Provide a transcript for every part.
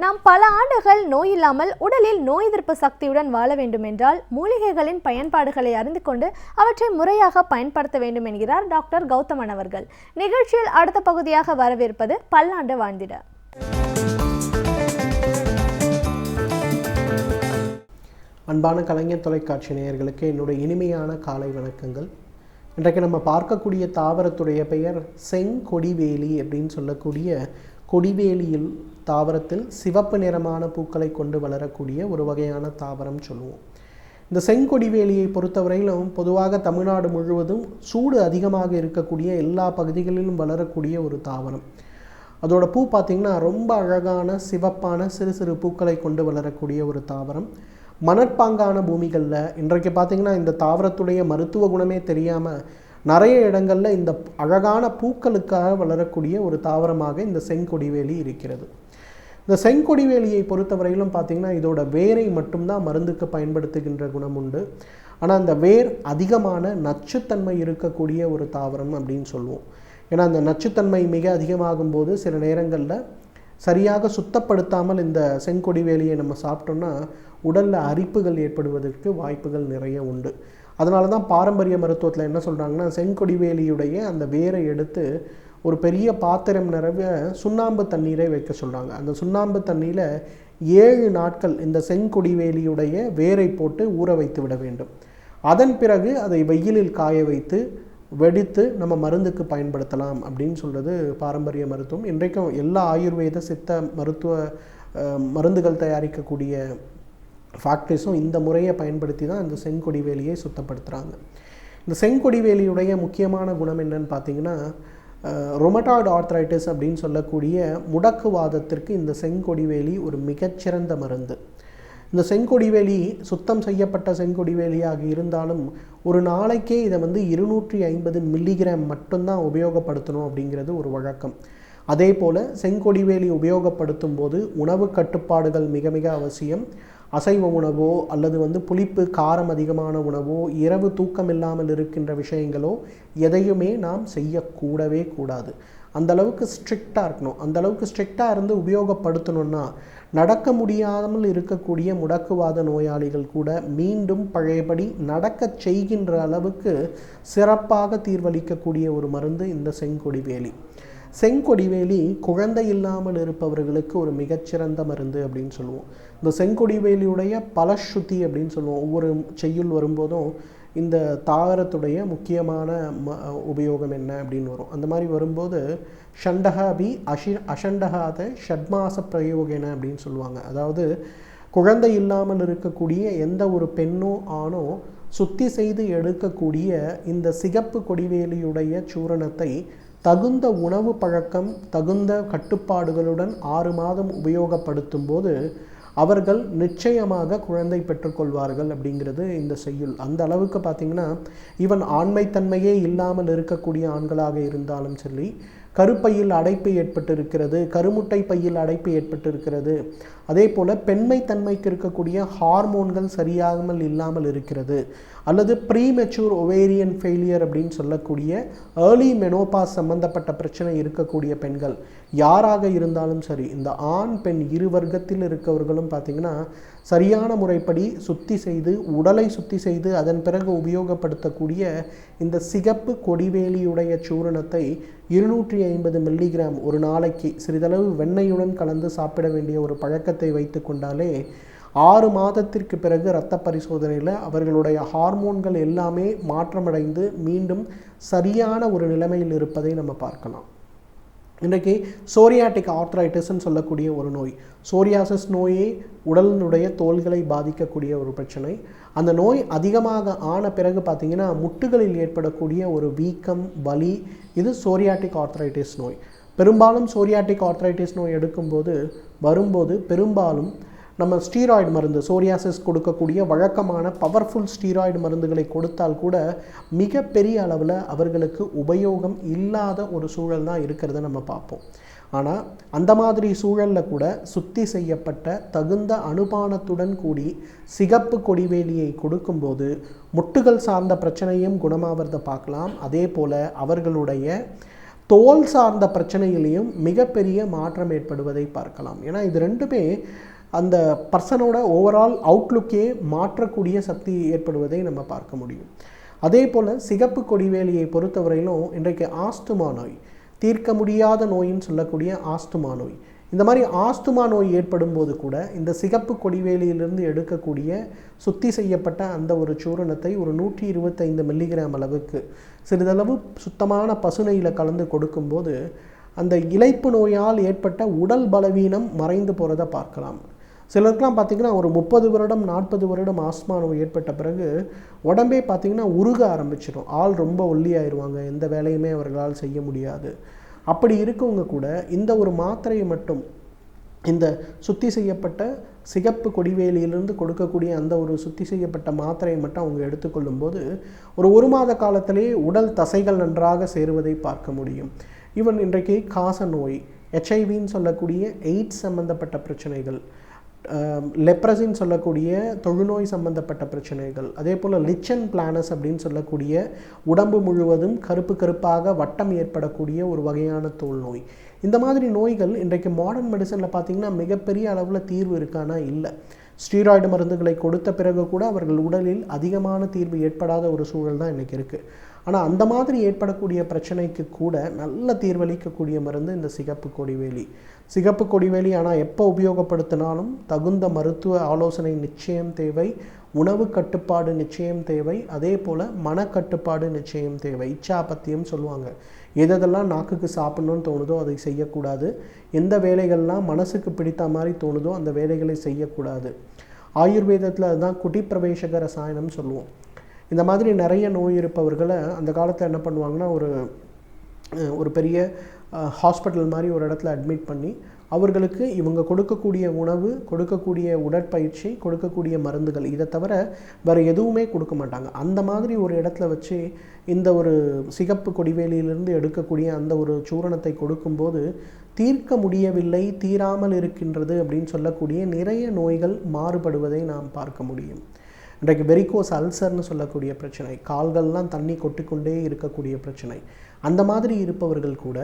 நாம் பல ஆண்டுகள் நோய் இல்லாமல் உடலில் நோய் எதிர்ப்பு சக்தியுடன் வாழ வேண்டும் என்றால் மூலிகைகளின் பயன்பாடுகளை அறிந்து கொண்டு அவற்றை முறையாக பயன்படுத்த வேண்டும் என்கிறார் டாக்டர் கௌதமன் அவர்கள். நிகழ்ச்சியில் அடுத்த பகுதியாக வரவிருப்பது பல்லாண்டு வாழ்ந்திட. அன்பான கலைஞர் தொலைக்காட்சி நேயர்களுக்கு என்னுடைய இனிமையான காலை வணக்கங்கள். இன்றைக்கு நம்ம பார்க்கக்கூடிய தாவரத்துடைய பெயர் செங்கொடிவேலி அப்படின்னு சொல்லக்கூடிய கொடிவேலியில் தாவரத்தில் சிவப்பு நிறமான பூக்களை கொண்டு வளரக்கூடிய ஒரு வகையான தாவரம் சொல்லுவோம். இந்த செங்கொடிவேலியை பொறுத்தவரையிலும் பொதுவாக தமிழ்நாடு முழுவதும் சூடு அதிகமாக இருக்கக்கூடிய எல்லா பகுதிகளிலும் வளரக்கூடிய ஒரு தாவரம். அதோட பூ பார்த்திங்கன்னா ரொம்ப அழகான சிவப்பான சிறு சிறு பூக்களை கொண்டு வளரக்கூடிய ஒரு தாவரம். மணற்பாங்கான பூமிகளில் இன்றைக்கு பார்த்திங்கன்னா இந்த தாவரத்துடைய மருத்துவ குணமே தெரியாமல் நிறைய இடங்களில் இந்த அழகான பூக்களுக்காக வளரக்கூடிய ஒரு தாவரமாக இந்த செங்கொடிவேலி இருக்கிறது. இந்த செங்கொடிவேலியை பொறுத்தவரையிலும் பார்த்திங்கன்னா இதோட வேரை மட்டும்தான் மருந்துக்கு பயன்படுத்துகின்ற குணம் உண்டு. ஆனால் அந்த வேர் அதிகமான நச்சுத்தன்மை இருக்கக்கூடிய ஒரு தாவரம் அப்படின்னு சொல்லுவோம். ஏன்னா அந்த நச்சுத்தன்மை மிக அதிகமாகும் போது சில நேரங்களில் சரியாக சுத்தப்படுத்தாமல் இந்த செங்கொடிவேலியை நம்ம சாப்பிட்டோம்னா உடலில் அரிப்புகள் ஏற்படுவதற்கு வாய்ப்புகள் நிறைய உண்டு. அதனால தான் பாரம்பரிய மருத்துவத்தில் என்ன சொல்கிறாங்கன்னா செங்கொடிவேலியுடைய அந்த வேரை எடுத்து ஒரு பெரிய பாத்திரம் நிறைய சுண்ணாம்பு தண்ணீரை வைக்க சொல்கிறாங்க. அந்த சுண்ணாம்பு தண்ணீரில் 7 நாட்கள் இந்த செங்கொடிவேலியுடைய வேரை போட்டு ஊற வைத்து விட வேண்டும். அதன் பிறகு அதை வெயிலில் காய வைத்து வெடித்து நம்ம மருந்துக்கு பயன்படுத்தலாம் அப்படின்னு சொல்கிறது பாரம்பரிய மருத்துவம். இன்றைக்கும் எல்லா ஆயுர்வேத சித்த மருத்துவ மருந்துகள் தயாரிக்கக்கூடிய ஃபேக்ட்ரிஸும் இந்த முறையை பயன்படுத்தி தான் இந்த செங்கொடிவேலியை சுத்தப்படுத்துகிறாங்க. இந்த செங்கொடிவேலியுடைய முக்கியமான குணம் என்னன்னு பார்த்தீங்கன்னா ரொமட்டாய்டு ஆர்த்ரைட்டிஸ் அப்படின்னு சொல்லக்கூடிய முடக்குவாதத்திற்கு இந்த செங்கொடிவேலி ஒரு மிகச்சிறந்த மருந்து. இந்த செங்கொடிவேலி சுத்தம் செய்யப்பட்ட செங்கொடிவேலியாக இருந்தாலும் ஒரு நாளைக்கே இதை 250 மில்லிகிராம் மட்டும்தான் உபயோகப்படுத்தணும் அப்படிங்கிறது ஒரு வழக்கம். அதே போல் செங்கொடிவேலி உபயோகப்படுத்தும் போது உணவு கட்டுப்பாடுகள் மிக மிக அவசியம். அசைவ உணவோ அல்லது புளிப்பு காரம் அதிகமான உணவோ இரவு தூக்கம் இல்லாமல் இருக்கின்ற விஷயங்களோ எதையுமே நாம் செய்யக்கூடவே கூடாது. அந்தளவுக்கு ஸ்ட்ரிக்டாக இருக்கணும். அந்தளவுக்கு ஸ்ட்ரிக்டாக இருந்து உபயோகப்படுத்தணுன்னா நடக்க முடியாமல் இருக்கக்கூடிய முடக்குவாத நோயாளிகள் கூட மீண்டும் பழையபடி நடக்க செய்கின்ற அளவுக்கு சிறப்பாக தீர்வளிக்கக்கூடிய ஒரு மருந்து இந்த செங்கொடிவேலி. செங்கொடிவேலி குழந்தை இல்லாமல் இருப்பவர்களுக்கு ஒரு மிகச்சிறந்த மருந்து அப்படின்னு சொல்லுவோம். இந்த செங்கொடிவேலியுடைய பலஸ்ருதி அப்படின்னு சொல்லுவோம். ஒவ்வொரு செய்யுள் வரும்போதும் இந்த தாவரத்துடைய முக்கியமான உபயோகம் என்ன அப்படின்னு வரும். அந்த மாதிரி வரும்போது ஷண்டஹாபி அஷண்டஹாத ஷட்மாச பிரயோகன அப்படின்னு சொல்லுவாங்க. அதாவது குழந்தை இல்லாமல் இருக்கக்கூடிய எந்த ஒரு பெண்ணோ ஆணோ சுத்தி செய்து எடுக்கக்கூடிய இந்த சிகப்பு கொடிவேலியுடைய சூரணத்தை தகுந்த உணவு பழக்கம் தகுந்த கட்டுப்பாடுகளுடன் 6 மாதம் உபயோகப்படுத்தும் போது அவர்கள் நிச்சயமாக குழந்தை பெற்றுக்கொள்வார்கள் அப்படிங்கிறது இந்த செய்யுள். அந்த அளவுக்கு பார்த்திங்கன்னா ஈவன் ஆண்மைத்தன்மையே இல்லாமல் இருக்கக்கூடிய ஆண்களாக இருந்தாலும் சரி, கருப்பையில் அடைப்பு ஏற்பட்டிருக்கிறது, கருமுட்டை பையில் அடைப்பு ஏற்பட்டிருக்கிறது, அதே போல் பெண்மைத்தன்மைக்கு இருக்கக்கூடிய ஹார்மோன்கள் சரியாகாமல் இல்லாமல் இருக்கிறது, அல்லது ப்ரீமெச்சூர் ஒவேரியன் ஃபெயிலியர் அப்படின்னு சொல்லக்கூடிய ஏர்லி மெனோபாஸ் சம்பந்தப்பட்ட பிரச்சனை இருக்கக்கூடிய பெண்கள் யாராக இருந்தாலும் சரி, இந்த ஆண் பெண் இரு வர்க்கத்தில் இருக்கவர்களும் பார்த்திங்கன்னா சரியான முறைப்படி சுத்தி செய்து உடலை சுத்தி செய்து அதன் பிறகு உபயோகப்படுத்தக்கூடிய இந்த சிகப்பு கொடிவேலியுடைய சூரணத்தை 250 மில்லிகிராம் ஒரு நாளைக்கு சிறிதளவு வெண்ணெயுடன் கலந்து சாப்பிட வேண்டிய ஒரு பழக்கத்தை வைத்து கொண்டாலே 6 மாதத்திற்கு பிறகு இரத்த பரிசோதனையில் அவர்களுடைய ஹார்மோன்கள் எல்லாமே மாற்றமடைந்து மீண்டும் சரியான ஒரு நிலைமையில் இருப்பதை நம்ம பார்க்கலாம். இன்றைக்கி சோரியாட்டிக் ஆர்த்ரைட்டிஸ்ன்னு சொல்லக்கூடிய ஒரு நோய், சோரியாசிஸ் நோயே உடலினுடைய தோள்களை பாதிக்கக்கூடிய ஒரு பிரச்சனை. அந்த நோய் அதிகமாக ஆன பிறகு பார்த்திங்கன்னா முட்டுகளில் ஏற்படக்கூடிய ஒரு வீக்கம், வலி, இது சோரியாட்டிக் ஆர்த்ரைட்டிஸ் நோய். பெரும்பாலும் சோரியாட்டிக் ஆர்த்ரைட்டிஸ் நோய் வரும்போது பெரும்பாலும் நம்ம ஸ்டீராய்டு மருந்து சோரியாசிஸ் கொடுக்கக்கூடிய வழக்கமான பவர்ஃபுல் ஸ்டீராய்டு மருந்துகளை கொடுத்தால் கூட மிகப்பெரிய அளவில் அவர்களுக்கு உபயோகம் இல்லாத ஒரு சூழல் தான் இருக்கிறத நம்ம பார்ப்போம். ஆனால் அந்த மாதிரி சூழலில் கூட சுத்தி செய்யப்பட்ட தகுந்த அனுபானத்துடன் கூடி சிகப்பு கொடிவேலியை கொடுக்கும்போது முட்டுகள் சார்ந்த பிரச்சனையும் குணமாவதை பார்க்கலாம். அதே போல் அவர்களுடைய தோல் சார்ந்த பிரச்சனையிலையும் மிகப்பெரிய மாற்றம் ஏற்படுவதை பார்க்கலாம். ஏன்னா இது ரெண்டுமே அந்த பர்சனோட ஓவரால் அவுட்லுக்கே மாற்றக்கூடிய சக்தி ஏற்படுவதை நம்ம பார்க்க முடியும். அதே போல் சிகப்பு கொடிவேலியை பொறுத்தவரையிலும் இன்றைக்கு ஆஸ்துமா நோய், தீர்க்க முடியாத நோயின்னு சொல்லக்கூடிய ஆஸ்துமா நோய், இந்த மாதிரி ஆஸ்துமா நோய் ஏற்படும் போது கூட இந்த சிகப்பு கொடிவேலியிலிருந்து எடுக்கக்கூடிய சுத்தி செய்யப்பட்ட அந்த ஒரு சூரணத்தை ஒரு 125 மில்லிகிராம் அளவுக்கு சிறிதளவு சுத்தமான பசுனையில் கலந்து கொடுக்கும்போது அந்த இளைப்பு நோயால் ஏற்பட்ட உடல் பலவீனம் மறைந்து போகிறத பார்க்கலாம். சிலருக்குலாம் பார்த்திங்கன்னா ஒரு 30 வருடம் 40 வருடம் ஆஸ்மா நோய் ஏற்பட்ட பிறகு உடம்பே பார்த்திங்கன்னா உருக ஆரம்பிச்சிடும். ஆள் ரொம்ப ஒல்லியாயிருவாங்க, எந்த வேலையுமே அவர்களால் செய்ய முடியாது. அப்படி இருக்கவங்க கூட இந்த ஒரு மாத்திரையை மட்டும், இந்த சுத்தி செய்யப்பட்ட சிகப்பு கொடிவேலியிலிருந்து கொடுக்கக்கூடிய அந்த ஒரு சுத்தி செய்யப்பட்ட மாத்திரையை மட்டும் அவங்க எடுத்துக்கொள்ளும்போது ஒரு மாத காலத்திலேயே உடல் தசைகள் நன்றாக சேருவதை பார்க்க முடியும். ஈவன் இன்றைக்கு காச நோய், ஹெச்ஐவின்னு சொல்லக்கூடிய எய்ட்ஸ் சம்பந்தப்பட்ட பிரச்சனைகள், லெப்ரசின்னு சொல்லக்கூடிய தொழுநோய் சம்பந்தப்பட்ட பிரச்சனைகள், அதே போல் லிச்சன் பிளானஸ் அப்படின்னு சொல்லக்கூடிய உடம்பு முழுவதும் கருப்பு கருப்பாக வட்டம் ஏற்படக்கூடிய ஒரு வகையான தோல் நோய், இந்த மாதிரி நோய்கள் இன்றைக்கு மாடர்ன் மெடிசனில் பார்த்திங்கன்னா மிகப்பெரிய அளவில் தீர்வு இருக்கானா இல்லை. ஸ்டீராய்டு மருந்துகளை கொடுத்த பிறகு கூட அவர்கள் உடலில் அதிகமான தீர்வு ஏற்படாத ஒரு சூழல் தான் இன்றைக்கி இருக்குது. ஆனால் அந்த மாதிரி ஏற்படக்கூடிய பிரச்சனைக்கு கூட நல்ல தீர்வளிக்கக்கூடிய மருந்து இந்த சிகப்பு கொடிவேலி. சிகப்பு கொடிவேலி ஆனால் எப்போ உபயோகப்படுத்தினாலும் தகுந்த மருத்துவ ஆலோசனை நிச்சயம் தேவை, உணவு கட்டுப்பாடு நிச்சயம் தேவை, அதே போல் மனக்கட்டுப்பாடு நிச்சயம் தேவை. இச்சாபத்தியம் சொல்லுவாங்க, எதெல்லாம் நாக்குக்கு சாப்பிட்ணுன்னு தோணுதோ அதை செய்யக்கூடாது, எந்த வேலைகள்லாம் மனசுக்கு பிடித்த மாதிரி தோணுதோ அந்த வேலைகளை செய்யக்கூடாது. ஆயுர்வேதத்தில் அதுதான் குடிப்பிரவேசக ரசாயனம் சொல்லுவோம். இந்த மாதிரி நிறைய நோய் இருப்பவர்களை அந்த காலத்தில் என்ன பண்ணுவாங்கன்னா ஒரு பெரிய ஹாஸ்பிட்டல் மாதிரி ஒரு இடத்துல அட்மிட் பண்ணி அவர்களுக்கு இவங்க கொடுக்கக்கூடிய உணவு, கொடுக்கக்கூடிய உடற்பயிற்சி, கொடுக்கக்கூடிய மருந்துகள், இதை தவிர வேறு எதுவுமே கொடுக்க மாட்டாங்க. அந்த மாதிரி ஒரு இடத்துல வச்சு இந்த ஒரு சிகப்பு கொடிவேலியிலிருந்து எடுக்கக்கூடிய அந்த ஒரு சூரணத்தை கொடுக்கும்போது தீர்க்க முடியவில்லை, தீராமல் இருக்கின்றது அப்படின்னு சொல்லக்கூடிய நிறைய நோய்கள் மாறுபடுவதை நாம் பார்க்க முடியும். இன்றைக்கு வெரிகோஸ் அல்சர்னு சொல்லக்கூடிய பிரச்சனை, கால்கள்லாம் தண்ணி கொட்டிக்கொண்டே இருக்கக்கூடிய பிரச்சனை, அந்த மாதிரி இருப்பவர்கள் கூட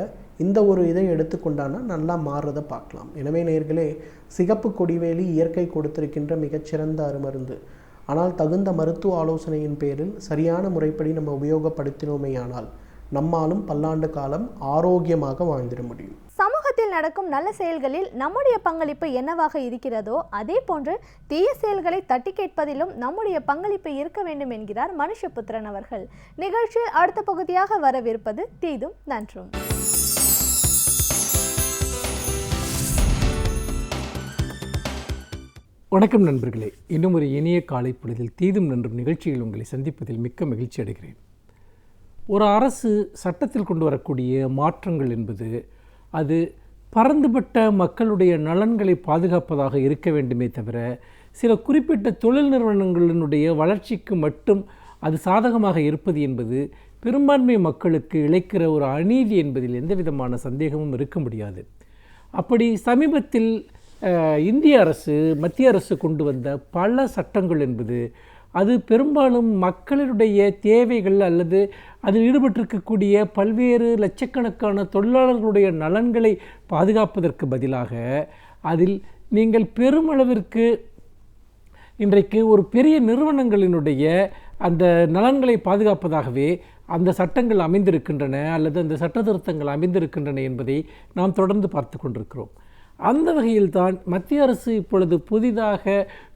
இந்த ஒரு இதை எடுத்துக்கொண்டானா நல்லா மாறுறதை பார்க்கலாம். எனவே நேயர்களே, சிகப்பு கொடிவேலி இயற்கை கொடுத்திருக்கின்ற மிகச்சிறந்த அருமருந்து. ஆனால் தகுந்த மருத்துவ ஆலோசனையின் பேரில் சரியான முறைப்படி நம்ம உபயோகப்படுத்தினோமேயானால் நம்மாலும் பல்லாண்டு காலம் ஆரோக்கியமாக வாழ்ந்திட முடியும். சமூகத்தில் நடக்கும் நல்ல செயல்களில் நம்முடைய பங்களிப்பு என்னவாக இருக்கிறதோ அதே போன்று தீய செயல்களை தட்டி கேட்பதிலும் நம்முடைய பங்களிப்பு இருக்க வேண்டும் என்கிறார் மனுஷபுத்திரன் அவர்கள். நிகழ்ச்சியில் அடுத்த பகுதியாக வரவிருப்பது தீதும் நன்றும். வணக்கம் நண்பர்களே, இன்னும் ஒரு இனிய காலை பொழுதில் தீதும் நன்றும் நிகழ்ச்சியில் உங்களை சந்திப்பதில் மிக்க மகிழ்ச்சி அடைகிறேன். ஒரு அரசு சட்டத்தில் கொண்டு வரக்கூடிய மாற்றங்கள் என்பது அது பரந்துபட்ட மக்களுடைய நலன்களை பாதுகாப்பதாக இருக்க வேண்டுமே தவிர சில குறிப்பிட்ட தொழில் நிறுவனங்களினுடைய வளர்ச்சிக்கு மட்டும் அது சாதகமாக இருப்பது என்பது பெரும்பான்மை மக்களுக்கு இழைக்கிற ஒரு அநீதி என்பதில் எந்த விதமான சந்தேகமும் இருக்க முடியாது. அப்படி சமீபத்தில் இந்திய அரசு, மத்திய அரசு கொண்டு வந்த பல சட்டங்கள் என்பது அது பெரும்பாலும் மக்களுடைய தேவைகள் அல்லது அதில் ஈடுபட்டிருக்கக்கூடிய பல்வேறு லட்சக்கணக்கான தொழிலாளர்களுடைய நலன்களை பாதுகாப்பதற்கு பதிலாக அதில் நீங்கள் பெருமளவிற்கு இன்றைக்கு ஒரு பெரிய நிறுவனங்களினுடைய அந்த நலன்களை பாதுகாப்பதாகவே அந்த சட்டங்கள் அமைந்திருக்கின்றன அல்லது அந்த சட்ட திருத்தங்கள் அமைந்திருக்கின்றன என்பதை நாம் தொடர்ந்து பார்த்து கொண்டிருக்கிறோம். அந்த வகையில்தான் மத்திய அரசு இப்பொழுது புதிதாக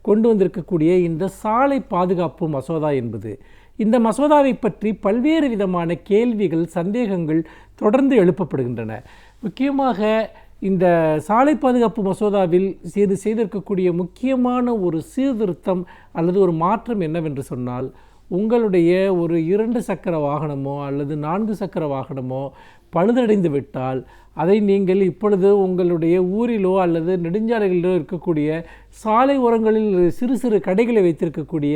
கொண்டு வந்திருக்கக்கூடிய இந்த சாலை பாதுகாப்பு மசோதா என்பது, இந்த மசோதாவை பற்றி பல்வேறு விதமான கேள்விகள், சந்தேகங்கள் தொடர்ந்து எழுப்பப்படுகின்றன. முக்கியமாக இந்த சாலை பாதுகாப்பு மசோதாவில் செய்திருக்கக்கூடிய முக்கியமான ஒரு சீர்திருத்தம் அல்லது ஒரு மாற்றம் என்னவென்று சொன்னால், உங்களுடைய ஒரு 2 சக்கர வாகனமோ அல்லது 4 சக்கர வாகனமோ பழுதடைந்து விட்டால் அதை நீங்கள் இப்பொழுது உங்களுடைய ஊரிலோ அல்லது நெடுஞ்சாலைகளிலோ இருக்கக்கூடிய சாலை ஓரங்களில் சிறு சிறு கடைகளை வைத்திருக்கக்கூடிய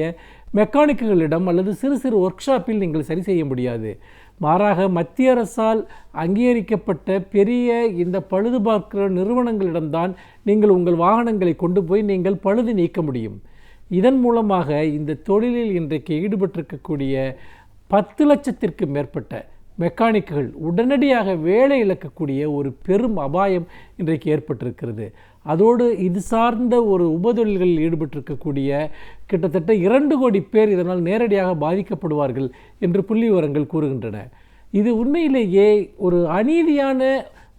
மெக்கானிக்குகளிடம் அல்லது சிறு சிறு ஒர்க் ஷாப்பில் நீங்கள் சரி செய்ய முடியாது. மாறாக மத்திய அரசால் அங்கீகரிக்கப்பட்ட பெரிய இந்த பழுது பார்க்கிற நிறுவனங்களிடம்தான் நீங்கள் உங்கள் வாகனங்களை கொண்டு போய் நீங்கள் பழுது நீக்க முடியும். இதன் மூலமாக இந்த தொழிலில் இன்றைக்கு ஈடுபட்டிருக்கக்கூடிய 10 லட்சத்திற்கு மேற்பட்ட மெக்கானிக்குகள் உடனடியாக வேலை இழக்கக்கூடிய ஒரு பெரும் அபாயம் இன்றைக்கு ஏற்பட்டிருக்கிறது. அதோடு இது சார்ந்த ஒரு உபதொழில்களில் ஈடுபட்டிருக்கக்கூடிய கிட்டத்தட்ட 2 கோடி பேர் இதனால் நேரடியாக பாதிக்கப்படுவார்கள் என்று புள்ளி விவரங்கள் கூறுகின்றன. இது உண்மையிலேயே ஒரு அநீதியான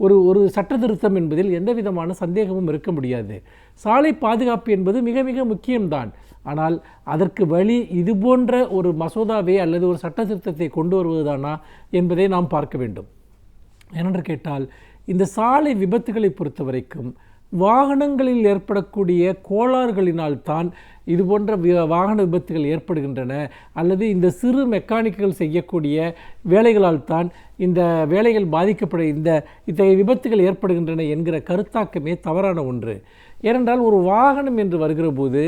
ஒரு சட்ட திருத்தம் என்பதில் எந்த விதமான சந்தேகமும் இருக்க முடியாது. சாலை பாதுகாப்பு என்பது மிக மிக முக்கியம்தான். ஆனால் அதற்கு வழி இது போன்ற ஒரு மசோதாவை அல்லது ஒரு சட்ட திருத்தத்தை கொண்டு வருவதுதானா என்பதை நாம் பார்க்க வேண்டும். ஏனென்று கேட்டால், இந்த சாலை விபத்துகளை பொறுத்த வரைக்கும் வாகனங்களில் ஏற்படக்கூடிய கோளாறுகளினால்தான் இது போன்ற வாகன விபத்துகள் ஏற்படுகின்றன, அல்லது இந்த சிறு மெக்கானிக்குகள் செய்யக்கூடிய வேலைகளால் தான் இந்த வேலைகள் இத்தகைய விபத்துகள் ஏற்படுகின்றன என்கிற கருத்தாக்கமே தவறான ஒன்று. ஏனென்றால் ஒரு வாகனம் என்று வருகிற போது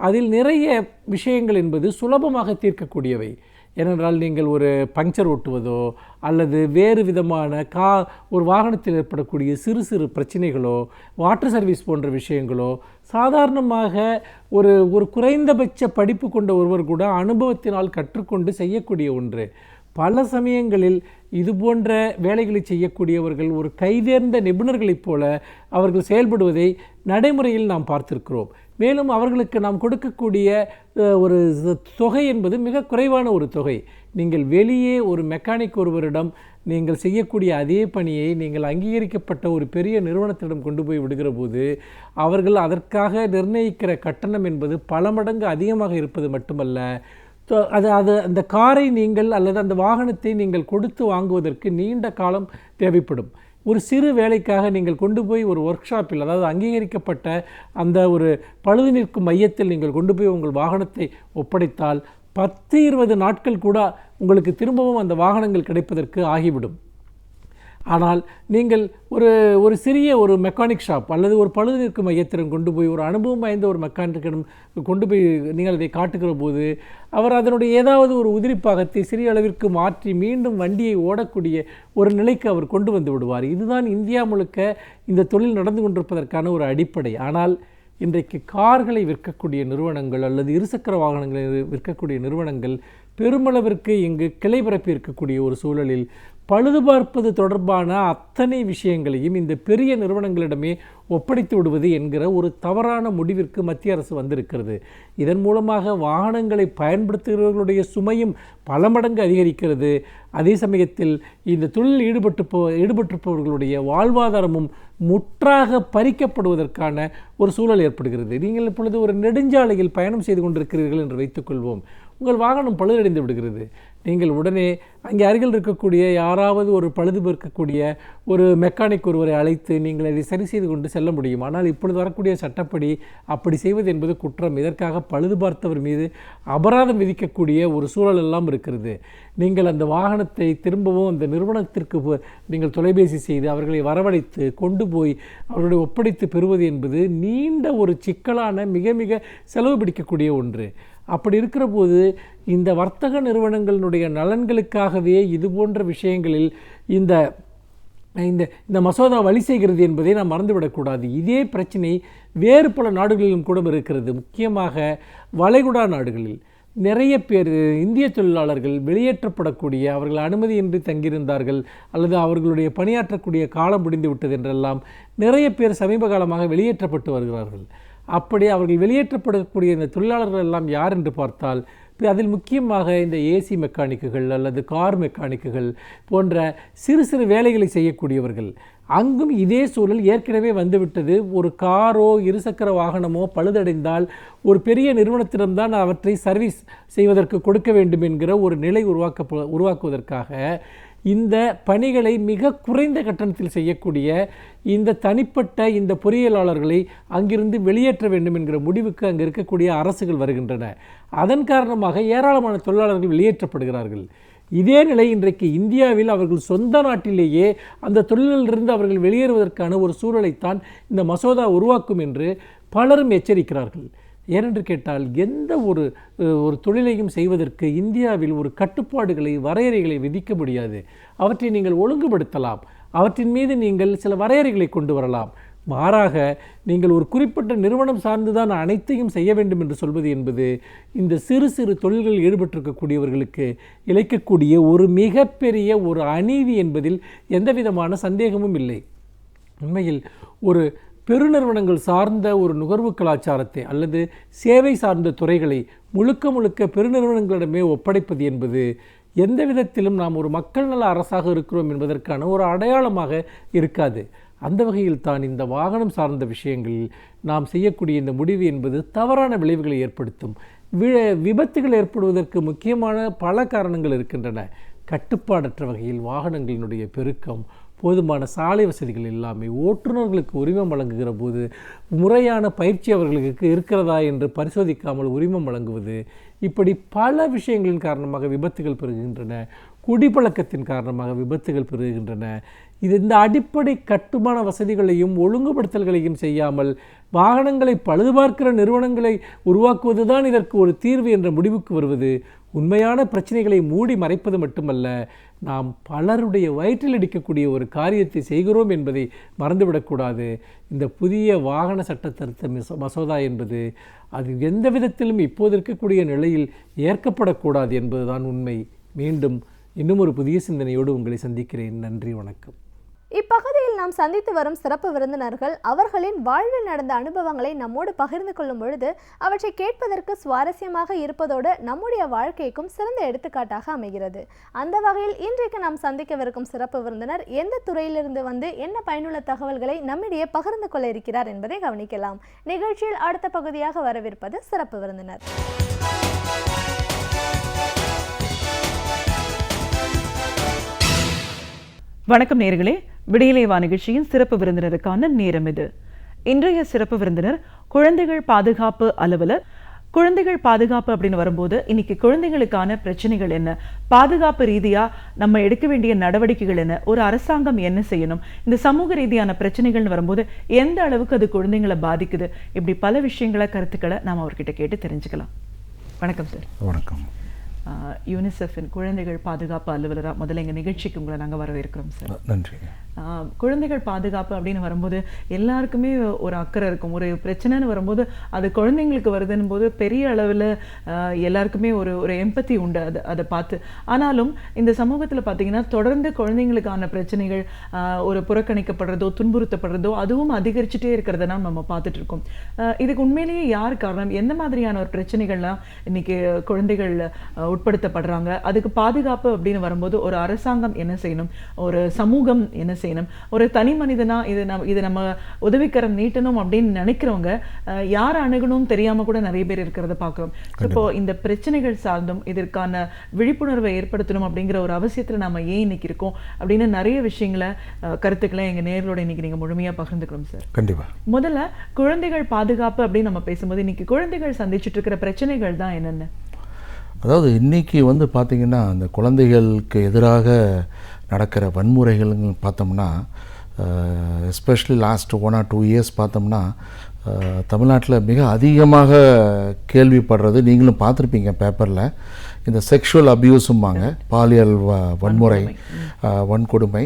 அதில் நிறைய விஷயங்கள் என்பது சுலபமாக தீர்க்கக்கூடியவை. ஏனென்றால் நீங்கள் ஒரு பங்க்சர் ஒட்டுவதோ அல்லது வேறு விதமான ஒரு வாகனத்தில் ஏற்படக்கூடிய சிறு சிறு பிரச்சனைகளோ, வாட்டர் சர்வீஸ் போன்ற விஷயங்களோ சாதாரணமாக ஒரு குறைந்தபட்ச படிப்பு கொண்ட ஒருவர் கூட அனுபவத்தினால் கற்றுக்கொண்டு செய்யக்கூடிய ஒன்று. பல சமயங்களில் இது போன்ற வேலைகளை செய்யக்கூடியவர்கள் ஒரு கைதேர்ந்த நிபுணர்களைப் போல அவர்கள் செயல்படுவதை நடைமுறையில் நாம் பார்த்திருக்கிறோம். மேலும் அவர்களுக்கு நாம் கொடுக்கக்கூடிய ஒரு தொகை என்பது மிக குறைவான ஒரு தொகை. நீங்கள் வெளியே ஒரு மெக்கானிக் ஒருவரிடம் நீங்கள் செய்யக்கூடிய அதே பணியை நீங்கள் அங்கீகரிக்கப்பட்ட ஒரு பெரிய நிறுவனத்திடம் கொண்டு போய் விடுகிற போது அவர்கள் அதற்காக நிர்ணயிக்கிற கட்டணம் என்பது பல மடங்கு அதிகமாக இருப்பது மட்டுமல்ல, அந்த காரை நீங்கள் அல்லது அந்த வாகனத்தை நீங்கள் கொடுத்து வாங்குவதற்கு நீண்ட காலம் தேவைப்படும். ஒரு சிறு வேலைக்காக நீங்கள் கொண்டு போய் ஒரு ஒர்க் ஷாப்பில், அதாவது அங்கீகரிக்கப்பட்ட அந்த ஒரு பழுது நிற்கும் மையத்தில் நீங்கள் கொண்டு போய் உங்கள் வாகனத்தை ஒப்படைத்தால் 10-20 நாட்கள் கூட உங்களுக்கு திரும்பவும் அந்த வாகனங்கள் கிடைப்பதற்கு ஆகிவிடும். ஆனால் நீங்கள் ஒரு சிறிய ஒரு மெக்கானிக் ஷாப் அல்லது ஒரு பழுது நிற்கும் மையத்திடம் கொண்டு போய் ஒரு அனுபவம் வாய்ந்த ஒரு மெக்கானிக்கிடம் கொண்டு போய் நீங்கள் அதை காட்டுகிற போது அவர் அதனுடைய ஏதாவது ஒரு உதிரி பாகத்தை சிறிய அளவிற்கு மாற்றி மீண்டும் வண்டியை ஓடக்கூடிய ஒரு நிலைக்கு அவர் கொண்டு வந்து விடுவார். இதுதான் இந்தியா முழுக்க இந்த தொழில் நடந்து கொண்டிருப்பதற்கான ஒரு அடிப்படை. ஆனால் இன்றைக்கு கார்களை விற்கக்கூடிய நிறுவனங்கள் அல்லது இருசக்கர வாகனங்களை விற்கக்கூடிய நிறுவனங்கள் பெருமளவிற்கு இங்கு கிளை பரப்பி இருக்கக்கூடிய ஒரு சூழலில் பழுது பார்ப்பது தொடர்பான அத்தனை விஷயங்களையும் இந்த பெரிய நிறுவனங்களிடமே ஒப்படைத்து விடுவது என்கிற ஒரு தவறான முடிவிற்கு மத்திய அரசு வந்திருக்கிறது. இதன் மூலமாக வாகனங்களை பயன்படுத்துகிறவர்களுடைய சுமையும் பல மடங்கு அதிகரிக்கிறது. அதே சமயத்தில் இந்த தொழிலில் ஈடுபட்டிருப்பவர்களுடைய வாழ்வாதாரமும் முற்றாக பறிக்கப்படுவதற்கான ஒரு சூழல் ஏற்படுகிறது. நீங்கள் இப்பொழுது ஒரு நெடுஞ்சாலையில் பயணம் செய்து கொண்டிருக்கிறீர்கள் என்று வைத்துக்கொள்வோம். உங்கள் வாகனம் பழுதடைந்து விடுகிறது. நீங்கள் உடனே அங்கே அருகில் இருக்கக்கூடிய யாராவது ஒரு பழுது பார்க்கக்கூடிய ஒரு மெக்கானிக் ஒருவரை அழைத்து நீங்கள் அதை சரி செய்து கொண்டு செல்ல முடியும். ஆனால் இப்பொழுது வரக்கூடிய சட்டப்படி அப்படி செய்வது என்பது குற்றம். இதற்காக பழுது பார்த்தவர் மீது அபராதம் விதிக்கக்கூடிய ஒரு சூழல் எல்லாம் இருக்கிறது. நீங்கள் அந்த வாகனத்தை திரும்பவும் அந்த நிறுவனத்திற்கு நீங்கள் தொலைபேசி செய்து அவர்களை வரவழைத்து கொண்டு போய் அவர்களை ஒப்படைத்து பெறுவது என்பது நீண்ட ஒரு சிக்கலான மிக மிக செலவு பிடிக்கக்கூடிய ஒன்று. அப்படி இருக்கிற போது இந்த வர்த்தக நிறுவனங்களுடைய நலன்களுக்காகவே இது போன்ற விஷயங்களில் இந்த இந்த மசோதா வழி செய்கிறது என்பதை நாம் மறந்துவிடக்கூடாது. இதே பிரச்சனை வேறு பல நாடுகளிலும் கூட இருக்கிறது. முக்கியமாக வளைகுடா நாடுகளில் நிறைய பேர் இந்திய தொழிலாளர்கள் வெளியேற்றப்படக்கூடிய, அவர்கள் அனுமதியின்றி தங்கியிருந்தார்கள் அல்லது அவர்களுடைய பணியாற்றக்கூடிய காலம் முடிந்து விட்டது என்றெல்லாம் நிறைய பேர் சமீப காலமாக வெளியேற்றப்பட்டு வருகிறார்கள். அப்படி அவர்கள் வெளியேற்றப்படக்கூடிய இந்த தொழிலாளர்கள் எல்லாம் யார் என்று பார்த்தால் அதில் முக்கியமாக இந்த ஏசி மெக்கானிக்குகள் அல்லது கார் மெக்கானிக்குகள் போன்ற சிறு சிறு வேலைகளை செய்யக்கூடியவர்கள். அங்கும் இதே சூழல் ஏற்கனவே வந்துவிட்டது. ஒரு காரோ இருசக்கர வாகனமோ பழுதடைந்தால் ஒரு பெரிய நிறுவனத்திடம்தான் அவற்றை சர்வீஸ் செய்வதற்கு கொடுக்க வேண்டும் என்கிற ஒரு நிலை உருவாக்குவதற்காக இந்த பணிகளை மிக குறைந்த கட்டணத்தில் செய்யக்கூடிய இந்த தனிப்பட்ட இந்த பொறியியலாளர்களை அங்கிருந்து வெளியேற்ற வேண்டும் என்கிற முடிவுக்கு அங்கே இருக்கக்கூடிய அரசுகள் வருகின்றன. அதன் காரணமாக ஏராளமான தொழிலாளர்கள் வெளியேற்றப்படுகிறார்கள். இதே நிலை இன்றைக்கு இந்தியாவில் அவர்கள் சொந்த நாட்டிலேயே அந்த தொழிலிலிருந்து அவர்கள் வெளியேறுவதற்கான ஒரு சூழலைத்தான் இந்த மசோதா உருவாக்கும் என்று பலரும் எச்சரிக்கிறார்கள். ஏனென்று கேட்டால் எந்த ஒரு தொழிலையும் செய்வதற்கு இந்தியாவில் ஒரு கட்டுப்பாடுகளை வரையறைகளை விதிக்க முடியாது. அவற்றை நீங்கள் ஒழுங்குபடுத்தலாம், அவற்றின் மீது நீங்கள் சில வரையறைகளை கொண்டு வரலாம். மாறாக நீங்கள் ஒரு குறிப்பிட்ட நிறுவனம் சார்ந்துதான் அனைத்தையும் செய்ய வேண்டும் என்று சொல்வது என்பது இந்த சிறு சிறு தொழில்களில் ஈடுபட்டிருக்கக்கூடியவர்களுக்கு இழைக்கக்கூடிய ஒரு மிகப்பெரிய ஒரு அநீதி என்பதில் எந்தவிதமான சந்தேகமும் இல்லை. உண்மையில் ஒரு பெருநிறுவனங்கள் சார்ந்த ஒரு நுகர்வு கலாச்சாரத்தை அல்லது சேவை சார்ந்த துறைகளை முழுக்க பெருநிறுவனங்களிடமே ஒப்படைப்பது என்பது எந்த விதத்திலும் நாம் ஒரு மக்கள் நல அரசாக இருக்கிறோம் என்பதற்கான ஒரு அடையாளமாக இருக்காது. அந்த வகையில் தான் இந்த வாகனம் சார்ந்த விஷயங்களில் நாம் செய்யக்கூடிய இந்த முடிவு என்பது தவறான விளைவுகளை ஏற்படுத்தும். விபத்துகள் ஏற்படுவதற்கு முக்கியமான பல காரணங்கள் இருக்கின்றன. கட்டுப்பாடற்ற வகையில் வாகனங்களினுடைய பெருக்கம், போதுமான சாலை வசதிகள் எல்லாமே, ஓட்டுநர்களுக்கு உரிமம் வழங்குகிற போது முறையான பயிற்சி அவர்களுக்கு இருக்கிறதா என்று பரிசோதிக்காமல் உரிமம் வழங்குவது, இப்படி பல விஷயங்களின் காரணமாக விபத்துகள் பெருகுகின்றன. குடிப்பழக்கத்தின் காரணமாக விபத்துகள் பெருகுகின்றன. இந்த அடிப்படை கட்டுமான வசதிகளையும் ஒழுங்குபடுத்தல்களையும் செய்யாமல் வாகனங்களை பழுதுபார்க்கிற நிறுவனங்களை உருவாக்குவது தான் இதற்கு ஒரு தீர்வு என்ற முடிவுக்கு வருவது உண்மையான பிரச்சனைகளை மூடி மறைப்பது மட்டுமல்ல, நாம் பலருடைய வயிற்றில் அடிக்கக்கூடிய ஒரு காரியத்தை செய்கிறோம் என்பதை மறந்துவிடக்கூடாது. இந்த புதிய வாகன சட்ட திருத்த மசோதா என்பது அது எந்த விதத்திலும் இப்போது இருக்கக்கூடிய நிலையில் ஏற்கப்படக்கூடாது என்பதுதான் உண்மை. மீண்டும் இன்னும் ஒரு புதிய சிந்தனையோடு உங்களை சந்திக்கிறேன். நன்றி, வணக்கம். இப்பகுதியில் நாம் சந்தித்து வரும் சிறப்பு விருந்தினர்கள் அவர்களின் வாழ்வில் நடந்த அனுபவங்களை நம்மோடு பகிர்ந்து கொள்ளும் பொழுது அவற்றை கேட்பதற்கு சுவாரஸ்யமாக இருப்பதோடு நம்முடைய வாழ்க்கைக்கும் சிறந்த எடுத்துக்காட்டாக அமைகிறது. அந்த வகையில் இன்றைக்கு நாம் சந்திக்கவிருக்கும் சிறப்பு விருந்தினர் எந்த துறையிலிருந்து வந்து என்ன பயனுள்ள தகவல்களை நம்மிடையே பகிர்ந்து கொள்ள இருக்கிறார் என்பதை கவனிக்கலாம். நிகழ்ச்சியில் அடுத்த பகுதியாக வரவிருப்பது சிறப்பு விருந்தினர். வணக்கம் நேயர்களே, விடியலை வா நிகழ்ச்சியின் சிறப்பு விருந்தினருக்கான நேரம் இது. இன்றைய சிறப்பு விருந்தினர் குழந்தைகள் பாதுகாப்பு அலுவலர். குழந்தைகள் பாதுகாப்பு அப்படின்னு வரும்போது இன்னைக்கு குழந்தைகளுக்கான பிரச்சனைகள் என்ன, பாதுகாப்பு ரீதியா நம்ம எடுக்க வேண்டிய நடவடிக்கைகள் என்ன, ஒரு அரசாங்கம் என்ன செய்யணும், இந்த சமூக ரீதியான பிரச்சனைகள்னு வரும்போது எந்த அளவுக்கு அது குழந்தைங்களை பாதிக்குது, இப்படி பல விஷயங்களை கருத்துக்களை நாம் அவர்கிட்ட கேட்டு தெரிஞ்சுக்கலாம். வணக்கம் சார். வணக்கம். யூனிசெஃபின் குழந்தைகள் பாதுகாப்பு அலுவலராக முதல்ல எங்கள் நிகழ்ச்சிக்கு உங்களை நாங்கள் வரவேற்கிறோம் சார். நன்றி. குழந்தைகள் பாதுகாப்பு அப்படின்னு வரும்போது எல்லாருக்குமே ஒரு அக்கறை இருக்கும். ஒரு பிரச்சனைன்னு வரும்போது அது குழந்தைங்களுக்கு வருதுன்னு போது பெரிய அளவில் எல்லாருக்குமே ஒரு எம்பத்தி உண்டு அதை பார்த்து. ஆனாலும் இந்த சமூகத்தில் பார்த்தீங்கன்னா தொடர்ந்து குழந்தைங்களுக்கான பிரச்சனைகள் ஒரு புறக்கணிக்கப்படுறதோ துன்புறுத்தப்படுறதோ அதுவும் அதிகரிச்சுட்டே இருக்கிறத நம்ம பார்த்துட்டு இருக்கோம். இதுக்கு உண்மையிலேயே யார் காரணம், எந்த மாதிரியான ஒரு பிரச்சனைகள்லாம் இன்னைக்கு குழந்தைகள் உட்படுத்தப்படுறாங்க, அதுக்கு பாதுகாப்பு அப்படின்னு வரும்போது ஒரு அரசாங்கம் என்ன செய்யணும், ஒரு சமூகம் என்ன செய்யணும், ஒரு தனி மனிதனா இது நம்ம உதவிக்கரம் நீட்டணும் அப்படின்னு நினைக்கிறவங்க யார் அணுகணும் தெரியாம கூட நிறைய பேர் இருக்கிறத பார்க்கிறோம். இப்போ இந்த பிரச்சனைகள் சார்ந்தும் இதற்கான விழிப்புணர்வை ஏற்படுத்தணும் அப்படிங்கிற ஒரு அவசியத்துல நாம ஏன் இன்னைக்கு இருக்கோம் அப்படின்னு நிறைய விஷயங்களை கருத்துக்களை எங்க நேயர்களோட இன்னைக்கு நீங்க முழுமையா பகிர்ந்துக்கிறோம் சார். கண்டிப்பா. முதல்ல குழந்தைகள் பாதுகாப்பு அப்படின்னு நம்ம பேசும்போது இன்னைக்கு குழந்தைகள் சந்திச்சுட்டு இருக்கிற பிரச்சனைகள் தான் என்னென்ன? அதாவது இன்றைக்கி பார்த்திங்கன்னா அந்த குழந்தைகளுக்கு எதிராக நடக்கிற வன்முறைகள் பார்த்தோம்னா எஸ்பெஷலி லாஸ்ட் 1 or 2 years பார்த்தோம்னா தமிழ்நாட்டில் மிக அதிகமாக கேள்விப்படுறது, நீங்களும் பார்த்துருப்பீங்க பேப்பரில், இந்த செக்ஷுவல் அப்யூஸும்பாங்க, பாலியல் வன்முறை, வன்கொடுமை,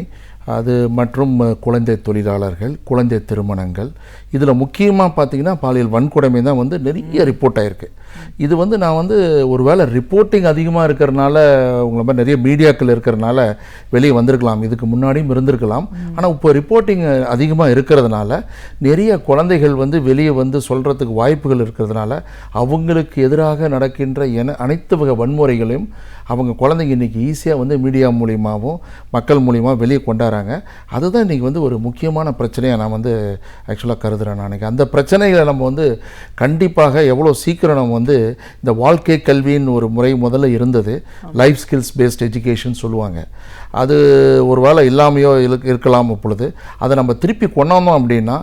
அது மற்றும் குழந்தை தொழிலாளர்கள், குழந்தை திருமணங்கள். இதில் முக்கியமாக பார்த்திங்கன்னா பாலியல் வன்கொடுமை தான் நிறைய ரிப்போர்ட் ஆகிருக்கு. இது நான் ஒரு வேளை ரிப்போர்ட்டிங் அதிகமாக இருக்கிறனால, உங்களை மாதிரி நிறைய மீடியாக்கள் இருக்கிறனால வெளியே வந்திருக்கலாம், இதுக்கு முன்னாடியும் இருந்திருக்கலாம். ஆனால் இப்போ ரிப்போர்ட்டிங் அதிகமாக இருக்கிறதுனால நிறைய குழந்தைகள் வெளியே சொல்கிறதுக்கு வாய்ப்புகள் இருக்கிறதுனால அவங்களுக்கு எதிராக நடக்கின்ற அனைத்து வகை வன்முறைகளையும் அவங்க குழந்தைங்க இன்றைக்கி ஈஸியாக மீடியா மூலியமாகவும் மக்கள் மூலியமாக வெளியே கொண்டாடுறாங்க. அதுதான் இன்றைக்கி ஒரு முக்கியமான பிரச்சனையாக நான் ஆக்சுவலாக கருதுகிறேன். நான் அந்த பிரச்சனைகளை நம்ம கண்டிப்பாக எவ்வளோ சீக்கிரம் நம்ம வந்து இந்த வாழ்க்கை கல்வின்னு ஒரு முறை முதல்ல இருந்தது. லைஃப் ஸ்கில்ஸ் பேஸ்ட் எஜுகேஷன் சொல்லுவாங்க. அது ஒரு வேளை இல்லாமையோ இருக்கலாம். அப்பொழுது அதை நம்ம திருப்பி கொண்டாந்தோம் அப்படின்னா,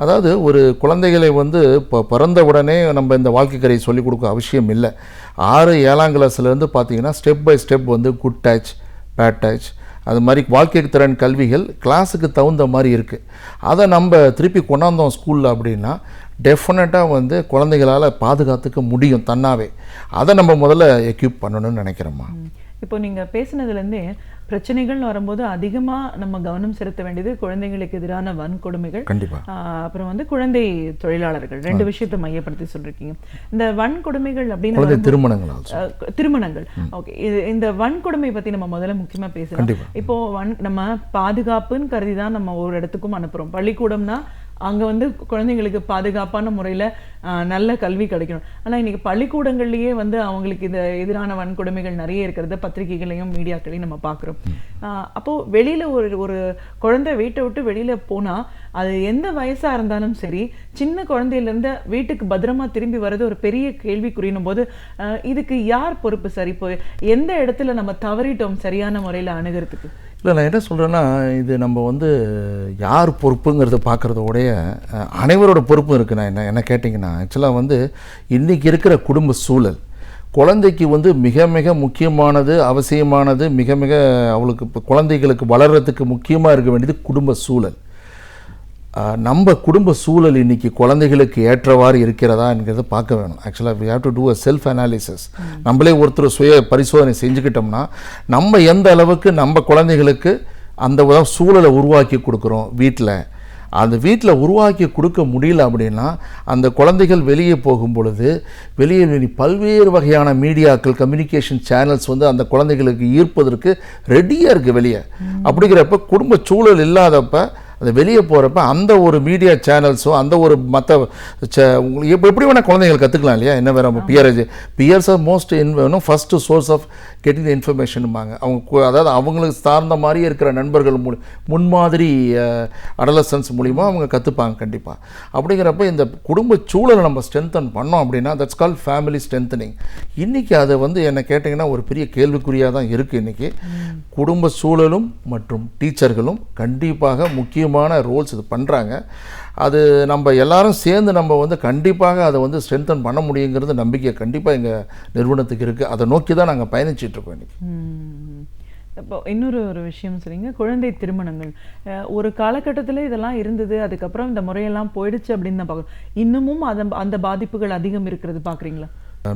அதாவது ஒரு குழந்தைகளை வந்து இப்போ பிறந்த உடனே நம்ம இந்த வாழ்க்கை கரையை சொல்லிக் கொடுக்க அவசியம் இல்லை. 6-7ஆம் கிளாஸ்லேருந்து பார்த்தீங்கன்னா ஸ்டெப் பை ஸ்டெப் வந்து குட் டச், பேட் டச், அது மாதிரி வாழ்க்கை திறன் கல்விகள் கிளாஸுக்கு தகுந்த மாதிரி இருக்குது. அதை நம்ம திருப்பி கொண்டாந்தோம் ஸ்கூலில் அப்படின்னா டெஃபினட்டாக வந்து குழந்தைகளால் பாதுகாத்துக்க முடியும் தன்னாவே. அதை நம்ம முதல்ல எக்யூப் பண்ணணும்னு நினைக்கிறோம்மா. இப்போ நீங்கள் பேசினதுலேருந்தே பிரச்சனைகள் வரும்போது அதிகமாக நம்ம கவனம் செலுத்த வேண்டியது குழந்தைங்களுக்கு எதிரான வன்கொடுமைகள், கண்டிப்பாக, அப்புறம் வந்து குழந்தை தொழிலாளர்கள், 2 விஷயத்தை மையப்படுத்தி சொல்லியிருக்கீங்க. இந்த வன்கொடுமைகள் அப்படின்னு திருமணங்கள், ஓகே, இந்த வன்கொடுமை பற்றி நம்ம முதல்ல முக்கியமாக பேசலாம். இப்போ நம்ம பாதுகாப்புன்னு கருதி தான் நம்ம ஒரு இடத்துக்கும் அனுப்புகிறோம். பள்ளிக்கூடம்னா அங்கே வந்து குழந்தைங்களுக்கு பாதுகாப்பான முறையில் நல்ல கல்வி கிடைக்கணும். ஆனால் இன்றைக்கி பள்ளிக்கூடங்கள்லேயே வந்து அவங்களுக்கு இது எதிரான வன்கொடுமைகள் நிறைய இருக்கிறத பத்திரிகைகளையும் மீடியாக்களையும் நம்ம பார்க்குறோம். அப்போது வெளியில் ஒரு குழந்தை வீட்டை விட்டு வெளியில் போனால் அது எந்த வயசாக இருந்தாலும் சரி, சின்ன குழந்தையிலேருந்து வீட்டுக்கு பத்திரமா திரும்பி வர்றது ஒரு பெரிய கேள்விக்குறினும் போது இதுக்கு யார் பொறுப்பு? சரி, இப்போ எந்த இடத்துல நம்ம தவறிட்டோம் சரியான முறையில் அணுகிறதுக்கு? இல்லை, நான் என்ன சொல்கிறேன்னா, இது நம்ம வந்து யார் பொறுப்புங்கிறத பார்க்குறதோடைய அனைவரோட பொறுப்பும் இருக்குது. நான் என்ன கேட்டிங்கன்னா, ஆக்சுவலாக வந்து இன்றைக்கி இருக்கிற குடும்ப சூழல் குழந்தைக்கு வந்து மிக மிக முக்கியமானது, அவசியமானது, மிக மிக அவளுக்கு இப்போ குழந்தைகளுக்கு வளர்கிறதுக்கு முக்கியமாக இருக்க வேண்டியது குடும்ப சூழல். நம்ம குடும்ப சூழல் இன்றைக்கி குழந்தைகளுக்கு ஏற்றவாறு இருக்கிறதா என்கிறத பார்க்க வேணும். ஆக்சுவலாக we have to do a self analysis. நம்மளே ஒருத்தர் சுய பரிசோதனை செஞ்சுக்கிட்டோம்னா நம்ம எந்த அளவுக்கு நம்ம குழந்தைகளுக்கு அந்த சூழலை உருவாக்கி கொடுக்குறோம். அந்த வீட்டில் உருவாக்கி கொடுக்க முடியல அப்படின்னா அந்த குழந்தைகள் வெளியே போகும் பொழுது வெளியே பல்வேறு வகையான மீடியாக்கள், கம்யூனிகேஷன் சேனல்ஸ் வந்து அந்த குழந்தைகளுக்கு ஈர்ப்பதற்கு ரெடியாக இருக்குது வெளியே. அப்படிங்கிறப்ப குடும்ப சூழல் இல்லாதப்ப அது வெளியே போகிறப்ப அந்த ஒரு மீடியா சேனல்ஸோ அந்த ஒரு மற்ற எப்படி வேணால் குழந்தைகள் கற்றுக்கலாம் இல்லையா? என்ன வேறு peers are most first source of getting the இன்ஃபர்மேஷனும்பாங்க. அதாவது அவங்களுக்கு சார்ந்த மாதிரியே இருக்கிற நண்பர்கள் முன்மாதிரி அடலசன்ஸ் மூலிமா அவங்க கற்றுப்பாங்க கண்டிப்பாக. அப்படிங்கிறப்ப இந்த குடும்ப சூழலை நம்ம ஸ்ட்ரென்தன் பண்ணோம் அப்படின்னா தட்ஸ் கால் ஃபேமிலி ஸ்ட்ரென்தனிங். இன்றைக்கி அதை வந்து என்ன கேட்டிங்கன்னா ஒரு பெரிய கேள்விக்குறியாக தான் இருக்குது. இன்றைக்கி குடும்ப சூழலும் மற்றும் டீச்சர்களும் கண்டிப்பாக முக்கியமான ரோல்ஸ் இது பண்ணுறாங்க. அது நம்ம எல்லாரும் சேர்ந்து நம்ம வந்து கண்டிப்பாக அதை வந்து ஸ்ட்ரென்தன் பண்ண முடியுங்கிறது நம்பிக்கை கண்டிப்பாக எங்கள் நிறுவனத்துக்கு இருக்குது. அதை நோக்கி தான் நாங்கள் பயணிச்சிட்ருக்கோம் இன்றைக்கி. இப்போ இன்னொரு விஷயம் சொல்லிங்க, குழந்தை திருமணங்கள் ஒரு காலகட்டத்தில் இதெல்லாம் இருந்தது, அதுக்கப்புறம் இந்த முறையெல்லாம் போயிடுச்சு அப்படின்னு தான் பார்க்குறோம். இன்னமும் அந்த பாதிப்புகள் அதிகம் இருக்கிறது பார்க்குறீங்களா?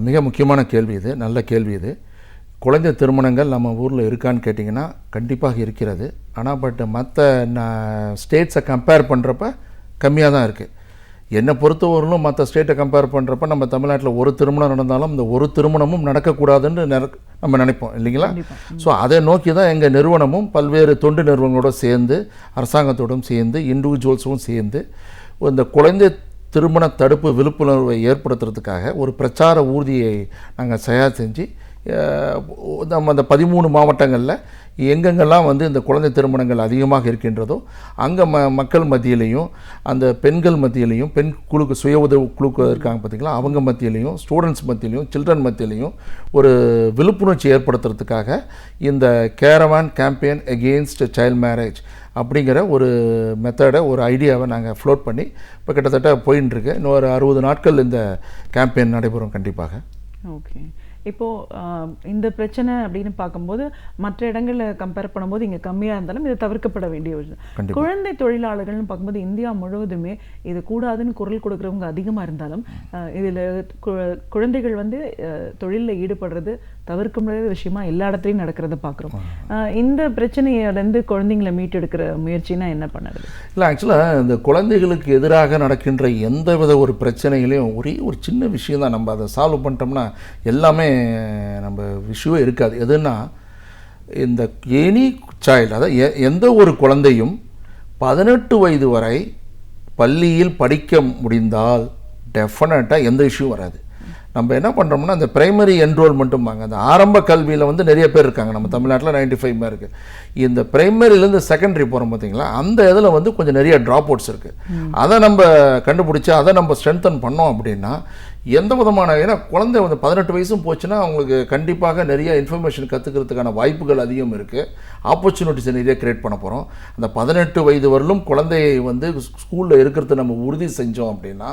மிக முக்கியமான கேள்வி இது, நல்ல கேள்வி இது. குழந்தை திருமணங்கள் நம்ம ஊரில் இருக்கான்னு கேட்டிங்கன்னா கண்டிப்பாக இருக்கிறது. ஆனால் மற்ற ஸ்டேட்ஸை கம்பேர் பண்ணுறப்ப கம்மியாக தான் இருக்குது. என்னை பொறுத்தவரையிலும் மற்ற ஸ்டேட்டை கம்பேர் பண்ணுறப்ப நம்ம தமிழ்நாட்டில் ஒரு திருமணம் நடந்தாலும் இந்த ஒரு திருமணமும் நடக்கக்கூடாதுன்னு நம்ம நினைப்போம் இல்லைங்களா? ஸோ அதை நோக்கி தான் எங்கள் நிறுவனமும் பல்வேறு தொண்டு நிறுவனங்களோடு சேர்ந்து, அரசாங்கத்தோடும் சேர்ந்து, இண்டிவிஜுவல்ஸும் சேர்ந்து இந்த குழந்தை திருமண தடுப்பு விழிப்புணர்வை ஏற்படுத்துறதுக்காக ஒரு பிரச்சார ஊர்தியை நாங்கள் தயார் செஞ்சு நம்ம அந்த 13 மாவட்டங்களில் எங்கெங்கெல்லாம் வந்து இந்த குழந்தை திருமணங்கள் அதிகமாக இருக்கின்றதோ அங்கே மக்கள் மத்தியிலையும், அந்த பெண்கள் மத்தியிலையும், பெண் குழுக்கு சுய உதவி குழுக்கு இருக்காங்க பார்த்திங்களா, அவங்க மத்தியிலையும், ஸ்டூடெண்ட்ஸ் மத்தியிலையும், சில்ட்ரன் மத்தியிலையும் ஒரு விழிப்புணர்ச்சி ஏற்படுத்துறதுக்காக இந்த Caravan campaign against child marriage அப்படிங்கிற ஒரு மெத்தடை, ஒரு ஐடியாவை நாங்கள் ஃப்ளோட் பண்ணி இப்போ கிட்டத்தட்ட போயின்ட்டுருக்கு. இன்னொரு 60 நாட்கள் இந்த கேம்பெயின் நடைபெறும் கண்டிப்பாக. ஓகே, இப்போது இந்த பிரச்சனை அப்படின்னு பார்க்கும்போது மற்ற இடங்களில் கம்பேர் பண்ணும்போது இங்கே கம்மியாக இருந்தாலும் இது தவிர்க்கப்பட வேண்டிய ஒரு குழந்தை தொழிலாளர்கள்னு பார்க்கும்போது இந்தியா முழுவதுமே இது கூடாதுன்னு குரல் கொடுக்குறவங்க அதிகமாக இருந்தாலும் இதில் குழந்தைகள் வந்து தொழிலில் ஈடுபடுறது தவிர்க்க முடியாத விஷயமா எல்லா இடத்துலையும் நடக்கிறத பார்க்குறோம். இந்த பிரச்சனையிலேருந்து குழந்தைங்களை மீட்டெடுக்கிற முயற்சினா என்ன பண்ணுறது? இல்லை, ஆக்சுவலாக இந்த குழந்தைகளுக்கு எதிராக நடக்கின்ற எந்த வித ஒரு பிரச்சனைகளையும் ஒரே ஒரு சின்ன விஷயம் தான், நம்ம அதை சால்வ் பண்ணிட்டோம்னா எல்லாமே நம்ம விஷயம் இருக்காது. எதுன்னா இந்த எனி சைல்டு, அதாவது எந்த ஒரு குழந்தையும் 18 வயது வரை பள்ளியில் படிக்க முடிந்தால் டெஃபினட்டாக எந்த இஷ்யூ வராது. நம்ம என்ன பண்ணுறோம்னா அந்த பிரைமரி என்ரோல்மெண்ட்டும்பாங்க, அந்த ஆரம்ப கல்வியில் வந்து நிறைய பேர் இருக்காங்க நம்ம தமிழ்நாட்டில் 95 இருக்குது. இந்த பிரைமரியிலேருந்து செகண்டரி போகிறோம் பார்த்தீங்களா, அந்த இதில் வந்து கொஞ்சம் நிறைய ட்ராப் அவுட்ஸ் இருக்குது. அதை நம்ம கண்டுபிடிச்சி அதை நம்ம ஸ்ட்ரென்தன் பண்ணோம் அப்படின்னா எந்த விதமான, ஏன்னா குழந்தை வந்து 18 வயசும் போச்சுன்னா அவங்களுக்கு கண்டிப்பாக நிறைய இன்ஃபர்மேஷன் கற்றுக்கிறதுக்கான வாய்ப்புகள் அதிகம் இருக்குது. ஆப்பர்ச்சுனிட்டிஸை நிறைய க்ரியேட் பண்ண போகிறோம். அந்த 18 வயது வரலும் குழந்தையை வந்து ஸ்கூலில் இருக்கிறது நம்ம உறுதி செஞ்சோம் அப்படின்னா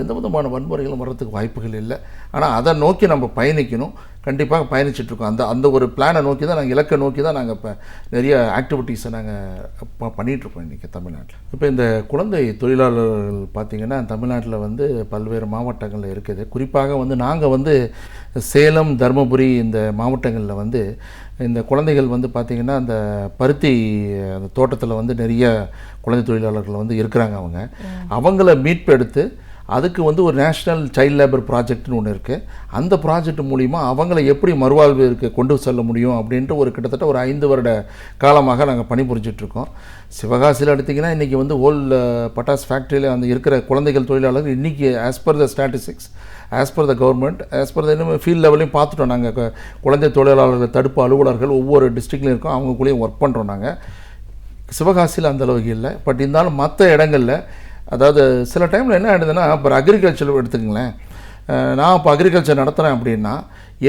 எந்த விதமான வன்முறைகளும் வர்றதுக்கு வாய்ப்புகள் இல்லை. ஆனால் அதை நோக்கி நம்ம பயணிக்கணும், கண்டிப்பாக பயணிச்சிட்ருக்கோம். அந்த ஒரு பிளானை நோக்கி தான் நாங்கள், இலக்கை நோக்கி தான் நாங்கள் இப்போ நிறைய ஆக்டிவிட்டீஸை நாங்கள் பண்ணிகிட்ருக்கோம் இன்றைக்கி தமிழ்நாட்டில். இப்போ இந்த குழந்தை தொழிலாளர்கள் பார்த்திங்கன்னா தமிழ்நாட்டில் வந்து பல்வேறு மாவட்டங்களில் இருக்குது. குறிப்பாக வந்து நாங்கள் வந்து சேலம், தருமபுரி இந்த மாவட்டங்களில் வந்து இந்த குழந்தைகள் வந்து பார்த்திங்கன்னா அந்த பருத்தி அந்த தோட்டத்தில் வந்து நிறைய குழந்தை தொழிலாளர்கள் வந்து இருக்கிறாங்க. அவங்கள மீட்பெடுத்து அதுக்கு வந்து ஒரு நேஷ்னல் சைல்ட் லேபர் ப்ராஜெக்ட்னு ஒன்று இருக்குது. அந்த ப்ராஜெக்ட் மூலிமா அவங்கள எப்படி மறுவாழ்விற்கு கொண்டு செல்ல முடியும் அப்படின்ட்டு ஒரு கிட்டத்தட்ட ஒரு 5 வருட காலமாக நாங்கள் பணிபுரிஞ்சிட்ருக்கோம். சிவகாசியில் எடுத்திங்கன்னா இன்றைக்கி வந்து ஓல் பட்டாஸ் ஃபேக்ட்ரியில் அந்த இருக்கிற குழந்தைகள் தொழிலாளர்கள் இன்றைக்கி as per the statistics, as per the government, as per the இன்னும் ஃபீல்ட் லெவலையும் பார்த்துட்டோம். நாங்கள் குழந்தை தொழிலாளர்கள் தடுப்பு அலுவலர்கள் ஒவ்வொரு டிஸ்ட்ரிக்ட்லையும் இருக்கோம், அவங்களுக்குள்ளேயும் ஒர்க் பண்ணுறோம். நாங்கள் சிவகாசியில் அந்தளவுக்கு இல்லை. பட் இருந்தாலும் மற்ற இடங்களில், அதாவது சில டைமில் என்ன ஆகிடுதுன்னா, இப்போ அக்ரிகல்ச்சர் எடுத்துக்கங்களேன், நான் இப்போ அக்ரிகல்ச்சர் நடத்துகிறேன் அப்படின்னா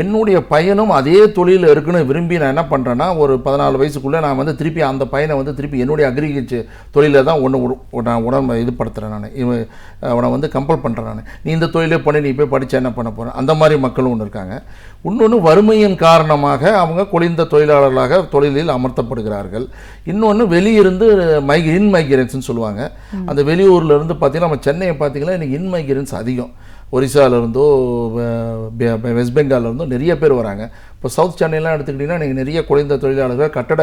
என்னுடைய பையனும் அதே தொழிலில் இருக்குன்னு விரும்பி நான் என்ன பண்ணுறேன்னா ஒரு 14 வயசுக்குள்ளே நான் வந்து திருப்பி அந்த பையனை வந்து திருப்பி என்னுடைய அக்ரிகல்ச்சர் தொழிலில் தான் நான் உடம்பு இதுப்படுத்துகிறேன். நான் அவனை வந்து கம்பல் பண்ணுறேன். நீ இந்த தொழிலே பண்ணி நீ போய் படித்தா என்ன பண்ண போகிறேன், அந்த மாதிரி மக்களும் ஒன்று இருக்காங்க. இன்னொன்று வறுமையின் காரணமாக அவங்க குளிர்ந்த தொழிலாளர்களாக தொழிலில் அமர்த்தப்படுகிறார்கள். இன்னொன்று வெளியிருந்து இன்மைக்ரன்ஸ்னு சொல்லுவாங்க. அந்த வெளியூர்லேருந்து பார்த்திங்கன்னா நம்ம சென்னையை பார்த்திங்கன்னா இன்றைக்கி இன்மைக்ரன்ஸ் அதிகம். ஒரிசாவிலேருந்தோ வெஸ்ட் பெங்காலிருந்தோ நிறைய பேர் வராங்க. இப்போ சவுத் சென்னையெலாம் எடுத்துக்கிட்டிங்கன்னா நீங்கள் நிறைய குறைந்த தொழிலாளர்கள் கட்டட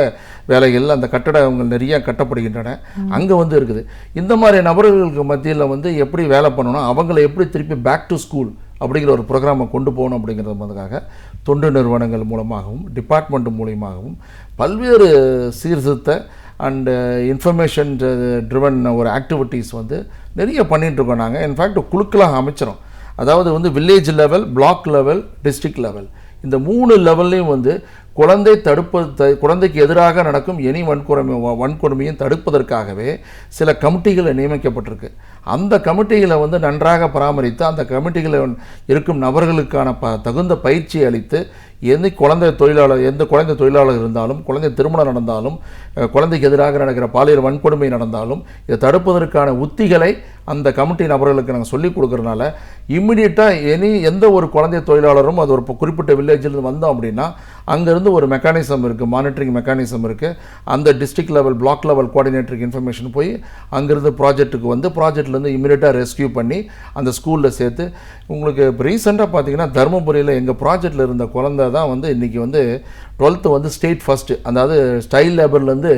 வேலைகள், அந்த கட்டடங்கள் நிறைய கட்டப்படுகின்றன, அங்கே வந்து இருக்குது. இந்த மாதிரி நபர்களுக்கு மத்தியில் வந்து எப்படி வேலை பண்ணணும், அவங்கள எப்படி திருப்பி பேக் டு ஸ்கூல் அப்படிங்கிற ஒரு ப்ரோக்ராமை கொண்டு போகணும் அப்படிங்கிறதுக்காக தொண்டு நிறுவனங்கள் மூலமாகவும் டிபார்ட்மெண்ட் மூலியமாகவும் பல்வேறு சீர்திருத்த அண்டு இன்ஃபர்மேஷன் ட்ரிவன் ஒரு ஆக்டிவிட்டீஸ் வந்து நிறைய பண்ணிகிட்ருக்கோம். நாங்கள் இன்ஃபேக்ட் குழுக்களாக அமைச்சிரோம். அதாவது வந்து village level, block level, district level, இந்த 3 லெவல்லையும் வந்து குழந்தைக்கு எதிராக நடக்கும் எனி வன்கொடுமையும் தடுப்பதற்காகவே சில கமிட்டிகளை நியமிக்கப்பட்டிருக்கு. அந்த கமிட்டிகளை வந்து நன்றாக பராமரித்து அந்த கமிட்டிகளில் இருக்கும் நபர்களுக்கான தகுந்த பயிற்சி அளித்து எந்த குழந்தை தொழிலாளர் இருந்தாலும், குழந்தை திருமணம் நடந்தாலும், குழந்தைக்கு எதிராக நடக்கிற பாலியல் வன்கொடுமை நடந்தாலும் இதை தடுப்பதற்கான உத்திகளை அந்த கமிட்டி நபர்களுக்கு நாங்கள் சொல்லிக் கொடுக்குறதுனால இம்மிடியட்டாக எந்த ஒரு குழந்தை தொழிலாளரும் அது ஒரு குறிப்பிட்ட வில்லேஜில் வந்தோம் அப்படின்னா அங்கேருந்து ஒரு மெக்கானிசம் இருக்குது, மானிட்டரிங் மெக்கானிசம் இருக்குது. அந்த டிஸ்ட்ரிக்ட் லெவல், பிளாக் லெவல் கோஆர்டினேட்டருக்கு இன்ஃபர்மேஷன் போய் அங்கேருந்து ப்ராஜெக்ட்டுக்கு வந்து ப்ராஜெக்ட்லேருந்து இம்மிடியட்டாக ரெஸ்கியூ பண்ணி அந்த ஸ்கூலில் சேர்த்து. உங்களுக்கு இப்போ ரீசெண்டாக பார்த்தீங்கன்னா தருமபுரியில் எங்கள் ப்ராஜெக்டில் இருந்த குழந்தை தான் வந்து இன்றைக்கி வந்து 12th வந்து ஸ்டேட் ஃபஸ்ட்டு. அதாவது ஸ்டைல் லேபர்லேருந்து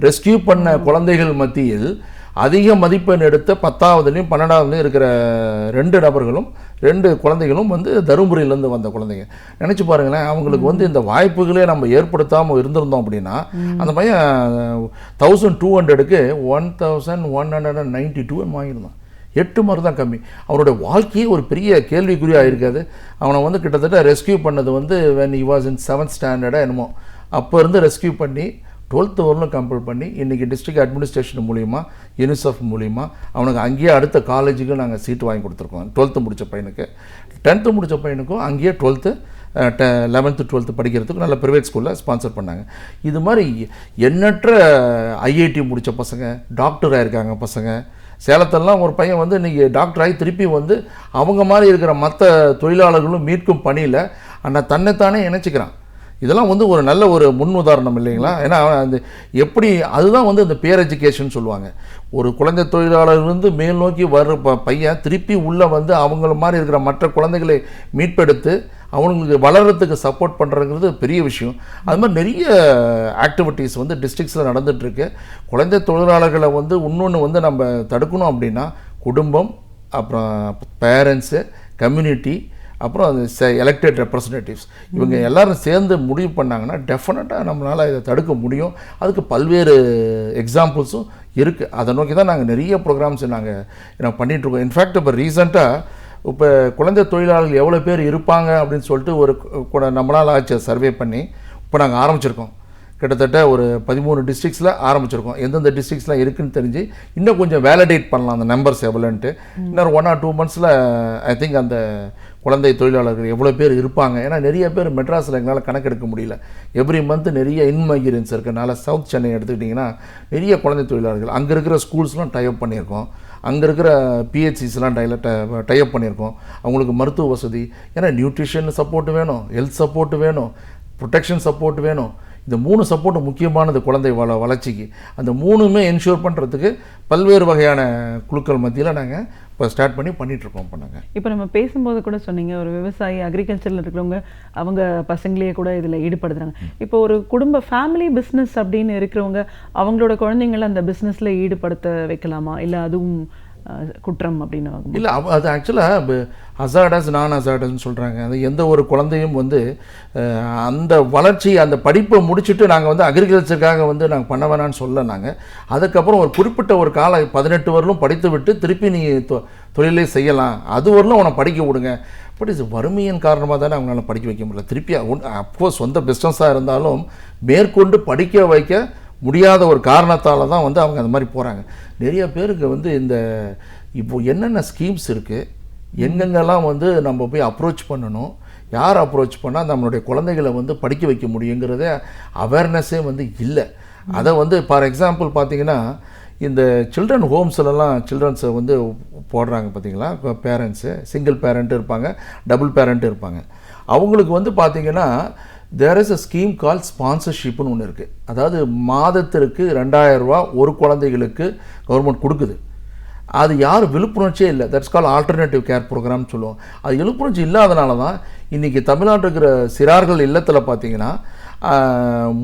ரெஸ்கியூ பண்ண குழந்தைகள் மத்தியில் அதிக மதிப்பெண் எடுத்த 10ஆவதுலேயும் 12ஆவதுலேயும் இருக்கிற 2 நபர்களும் 2 குழந்தைகளும் வந்து தருமபுரியிலேருந்து வந்த குழந்தைங்க. நினச்சி பாருங்களேன், அவங்களுக்கு வந்து இந்த வாய்ப்புகளே நம்ம ஏற்படுத்தாமல் இருந்திருந்தோம் அப்படின்னா அந்த பையன் 1200க்கு 1192 வாங்கியிருந்தான். 8 மார்க் தான் கம்மி. அவனுடைய வாழ்க்கையே ஒரு பெரிய கேள்விக்குறியாக இருக்காது. அவனை வந்து கிட்டத்தட்ட ரெஸ்கியூ பண்ணது வந்து when he was in 7th standard என்னமோ அப்போ இருந்து ரெஸ்கியூ பண்ணி 12th வரலும் கம்பல் பண்ணி இன்றைக்கி டிஸ்ட்ரிக்ட் அட்மினிஸ்ட்ரேஷன் மூலிமா, யூனிசெஃப் மூலிமா அவனுக்கு அங்கேயே அடுத்த காலேஜுக்கு நாங்கள் சீட்டு வாங்கி கொடுத்துருக்கோம். 12th முடித்த பையனுக்கு, 10th முடித்த பையனுக்கும் அங்கேயே 12th 11th 12th படிக்கிறதுக்கு நல்ல ப்ரைவேட் ஸ்கூலில் ஸ்பான்சர் பண்ணாங்க. இது மாதிரி எண்ணற்ற ஐஐடி முடித்த பசங்க, டாக்டர் ஆகிருக்காங்க பசங்க. சேலத்திலலாம் ஒரு பையன் வந்து இன்றைக்கி டாக்டர் ஆகி திருப்பி வந்து அவங்க மாதிரி இருக்கிற மற்ற தொழிலாளர்களும் மீட்கும் பணியில் ஆனால் தன்னைத்தானே இணைச்சிக்கிறான். இதெல்லாம் வந்து ஒரு நல்ல ஒரு முன் உதாரணம் இல்லைங்களா? ஏன்னா அந்த எப்படி அதுதான் வந்து இந்த பேர் எஜுகேஷன் சொல்லுவாங்க. ஒரு குழந்தை தொழிலாளர்லேருந்து மேல் நோக்கி வர்ற பையன் திருப்பி உள்ளே வந்து அவங்கள மாதிரி இருக்கிற மற்ற குழந்தைகளை மீட்பெடுத்து அவங்களுக்கு வளர்கிறதுக்கு சப்போர்ட் பண்ணுறதுங்கிறது பெரிய விஷயம். அது மாதிரி நிறைய ஆக்டிவிட்டீஸ் வந்து டிஸ்ட்ரிக்ஸில் நடந்துகிட்ருக்கு. குழந்தை தொழிலாளர்களை வந்து இன்னொன்று வந்து நம்ம தடுக்கணும் அப்படின்னா குடும்பம், அப்புறம் பேரண்ட்ஸு, கம்யூனிட்டி, அப்புறம் அது எலெக்டட் ரெப்ரசன்டேட்டிவ்ஸ் இவங்க எல்லோரும் சேர்ந்து முடிவு பண்ணாங்கன்னா டெஃபினட்டாக நம்மளால் இதை தடுக்க முடியும். அதுக்கு பல்வேறு எக்ஸாம்பிள்ஸும் இருக்குது. அதை நோக்கி தான் நாங்கள் நிறைய ப்ரோக்ராம்ஸ் நாங்கள் பண்ணிகிட்ருக்கோம். இன்ஃபேக்ட் இப்போ ரீசெண்டாக இப்போ குழந்தை தொழிலாளர்கள் எவ்வளோ பேர் இருப்பாங்க அப்படின்னு சொல்லிட்டு ஒரு நம்மளால் ஆச்சு சர்வே பண்ணி இப்போ நாங்கள் ஆரம்பிச்சிருக்கோம். கிட்டத்தட்ட ஒரு 13 டிஸ்ட்ரிக்ஸில் ஆரம்பிச்சிருக்கோம். எந்தெந்த டிஸ்ட்ரிக்ஸ்லாம் இருக்குதுன்னு தெரிஞ்சு இன்னும் கொஞ்சம் வேலிடேட் பண்ணலாம் அந்த நம்பர்ஸ் எவ்வளோன்ட்டு. இன்னொரு 1 or 2 monthஸில் ஐ திங்க் அந்த குழந்தை தொழிலாளர்கள் எவ்வளோ பேர் இருப்பாங்க. ஏன்னா நிறைய பேர் மெட்ராஸில் எங்களால் கணக்கெடுக்க முடியல. எவ்ரி மந்த் நிறைய இன்மைக்ரன்ஸ் இருக்கிறனால சவுத் சென்னை எடுத்துக்கிட்டிங்கன்னா நிறைய குழந்தை தொழிலாளர்கள். அங்கே இருக்கிற ஸ்கூல்ஸ்லாம் டைப் பண்ணியிருக்கோம். அங்கே இருக்கிற பிஹெச்சிஸ்லாம் டைப் பண்ணியிருக்கோம். அவங்களுக்கு மருத்துவ வசதி, ஏன்னா நியூட்ரிஷன் சப்போர்ட் வேணும், ஹெல்த் சப்போர்ட் வேணும், ப்ரொடெக்ஷன் சப்போர்ட் வேணும். இந்த 3 சப்போர்ட் முக்கியமானது குழந்தை வளர்ச்சிக்கு. அந்த 3மே என்ஷூர் பண்ணுறதுக்கு பல்வேறு வகையான குழுக்கள் மத்தியில் நாங்கள் இப்போ ஸ்டார்ட் பண்ணிகிட்ருக்கோம். இப்போ நம்ம பேசும்போது கூட சொன்னீங்க, ஒரு விவசாயி அக்ரிகல்ச்சரில் இருக்கிறவங்க அவங்க பசங்களையே கூட இதில் ஈடுபடுத்துகிறாங்க. இப்போ ஒரு குடும்ப ஃபேமிலி பிஸ்னஸ் அப்படின்னு இருக்கிறவங்க அவங்களோட குழந்தைங்களை அந்த பிஸ்னஸில் ஈடுபடுத்த வைக்கலாமா, இல்லை அதுவும் குற்றம் அப்படின்னு? இல்லை, அது ஆக்சுவலாக ஹசார்டஸ் நான் ஹசார்டஸ்ன்னு சொல்கிறாங்க. அது எந்த ஒரு குழந்தையும் வந்து அந்த வளர்ச்சி அந்த படிப்பை முடிச்சுட்டு நாங்கள் வந்து அக்ரிகல்ச்சருக்காக வந்து நாங்கள் பண்ண வேணான்னு சொல்ல. நாங்கள் அதுக்கப்புறம் ஒரு குறிப்பிட்ட ஒரு கால 18 வரலும் படித்து விட்டு திருப்பி நீ தொழிலே செய்யலாம், அது வரலும் அவனை படிக்க விடுங்க. பட் இது வறுமையின் காரணமாக தானே அவங்களால படிக்க வைக்க முடியல. திருப்பி அப்கோர்ஸ் சொந்த பிஸ்னஸாக இருந்தாலும் மேற்கொண்டு படிக்க வைக்க முடியாத ஒரு காரணத்தால் தான் வந்து அவங்க அந்த மாதிரி போகிறாங்க. நிறைய பேருக்கு வந்து இந்த இப்போது என்னென்ன ஸ்கீம்ஸ் இருக்குது, எங்கெங்கெல்லாம் வந்து நம்ம போய் அப்ரோச் பண்ணணும், யார் அப்ரோச் பண்ணால் நம்மளுடைய குழந்தைகளை வந்து படிக்க வைக்க முடியுங்கிறதே அவேர்னஸே வந்து இல்லை. அதை வந்து ஃபார் எக்ஸாம்பிள் பார்த்திங்கன்னா இந்த சில்ட்ரன் ஹோம்ஸ்லலாம் சில்ட்ரன்ஸை வந்து போடுறாங்க பார்த்திங்களா. இப்போ பேரண்ட்ஸு சிங்கிள் பேரண்ட்டு இருப்பாங்க, டபுள் பேரண்ட்டு இருப்பாங்க. அவங்களுக்கு வந்து பார்த்திங்கன்னா தேர் இஸ் அ ஸ்கீம் கால் ஸ்பான்சர்ஷிப்னு ஒன்று இருக்குது. அதாவது மாதத்திற்கு 2000 ரூபா ஒரு குழந்தைகளுக்கு கவர்மெண்ட் கொடுக்குது. அது யார் விழிப்புணர்ச்சியே இல்லை. தட்ஸ் கால் ஆல்டர்னேட்டிவ் கேர் ப்ரோக்ராம்னு சொல்லுவோம். அது விழிப்புணர்ச்சி இல்லாதனால தான் இன்றைக்கி தமிழ்நாட்டில் இருக்கிற சிறார்கள் இல்லத்தில் பார்த்திங்கன்னா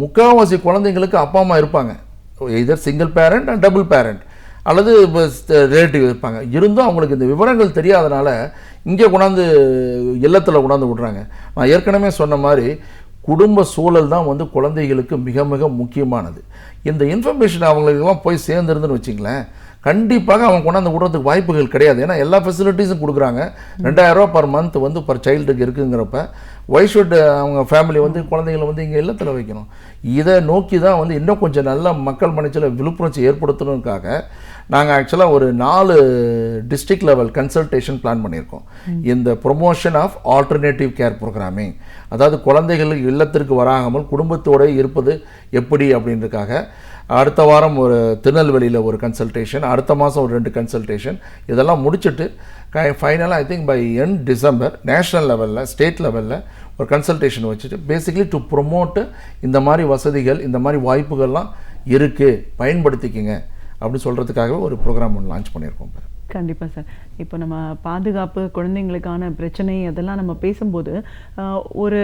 முக்கால்வாசி குழந்தைங்களுக்கு அப்பா அம்மா இருப்பாங்க. Either single parent and double parent அல்லது ரிலேட்டிவ் இருப்பாங்க. இருந்தும் அவங்களுக்கு இந்த விவரங்கள் தெரியாதனால இங்கே கொண்டாந்து இல்லத்தில் கொண்டாந்து விட்றாங்க. நான் ஏற்கனவே சொன்ன மாதிரி குடும்ப சூழல் தான் வந்து குழந்தைகளுக்கு மிக மிக முக்கியமானது. இந்த இன்ஃபர்மேஷன் அவங்களுக்கெல்லாம் போய் சேர்ந்துருந்துன்னு வச்சிங்களேன், கண்டிப்பாக அவங்க கொண்டாந்து விடுறதுக்கு வாய்ப்புகள் கிடையாது. ஏன்னா எல்லா ஃபெசிலிட்டிஸும் கொடுக்குறாங்க. 2000 ரூபா பர் மந்த் வந்து பர் சைல்டுக்கு இருக்குங்கிறப்ப ஒய் ஷுட் அவங்க ஃபேமிலி வந்து குழந்தைகளை வந்து இங்கே இல்லத்தில் வைக்கணும். இதை நோக்கி தான் வந்து இன்னும் கொஞ்சம் நல்ல மக்கள் மனசில் விழிப்புணர்ச்சி ஏற்படுத்தணுக்காக நாங்கள் ஆக்சுவலாக ஒரு 4 டிஸ்ட்ரிக்ட் லெவல் கன்சல்டேஷன் பிளான் பண்ணியிருக்கோம். இந்த promotion of alternative care programming, அதாவது குழந்தைகளுக்கு இல்லத்திற்கு வராமல் குடும்பத்தோடு இருப்பது எப்படி அப்படின்றதுக்காக அடுத்த வாரம் ஒரு திருநெல்வேலியில் ஒரு கன்சல்டேஷன், அடுத்த மாதம் ஒரு 2 கன்சல்டேஷன், இதெல்லாம் முடிச்சுட்டு ஃபைனலாக I think by end December national லெவலில் ஸ்டேட் லெவலில் ஒரு கன்சல்டேஷன் வச்சுட்டு பேசிக்கலி டு ப்ரொமோட்டு இந்த மாதிரி வசதிகள் இந்த மாதிரி வாய்ப்புகள்லாம் இருக்குது, பயன்படுத்திக்கிங்க அப்படின்னு சொல்கிறதுக்காகவே ஒரு ப்ரோக்ராம் ஒன்று லான்ச் பண்ணியிருக்கோம். கண்டிப்பாக சார். இப்போ நம்ம பாதுகாப்பு, குழந்தைங்களுக்கான பிரச்சனை அதெல்லாம் நம்ம பேசும்போது ஒரு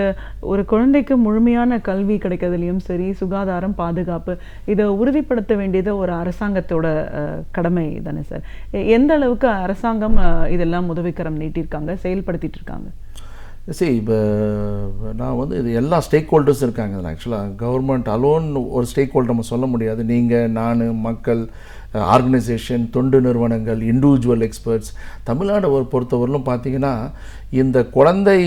ஒரு குழந்தைக்கு முழுமையான கல்வி கிடைக்கிறதுலையும் சரி, சுகாதாரம், பாதுகாப்பு இதை உறுதிப்படுத்த வேண்டியது ஒரு அரசாங்கத்தோட கடமை தானே சார்? எந்த அளவுக்கு அரசாங்கம் இதெல்லாம் உதவிக்கரம் நீட்டியிருக்காங்க, செயல்படுத்திட்டு இருக்காங்க? சரி, இப்போ நான் வந்து இது எல்லா ஸ்டேக் ஹோல்டர்ஸும் இருக்காங்க. இதில் ஆக்சுவலாக கவர்மெண்ட் அலோன் ஒரு ஸ்டேக் ஹோல்டர் நம்ம சொல்ல முடியாது. நீங்கள், நான், மக்கள், ஆர்கனைசேஷன், தொண்டு நிறுவனங்கள், இண்டிவிஜுவல் எக்ஸ்பர்ட்ஸ். தமிழ்நாடு பொறுத்தவரையிலும் பார்த்திங்கன்னா இந்த குழந்தை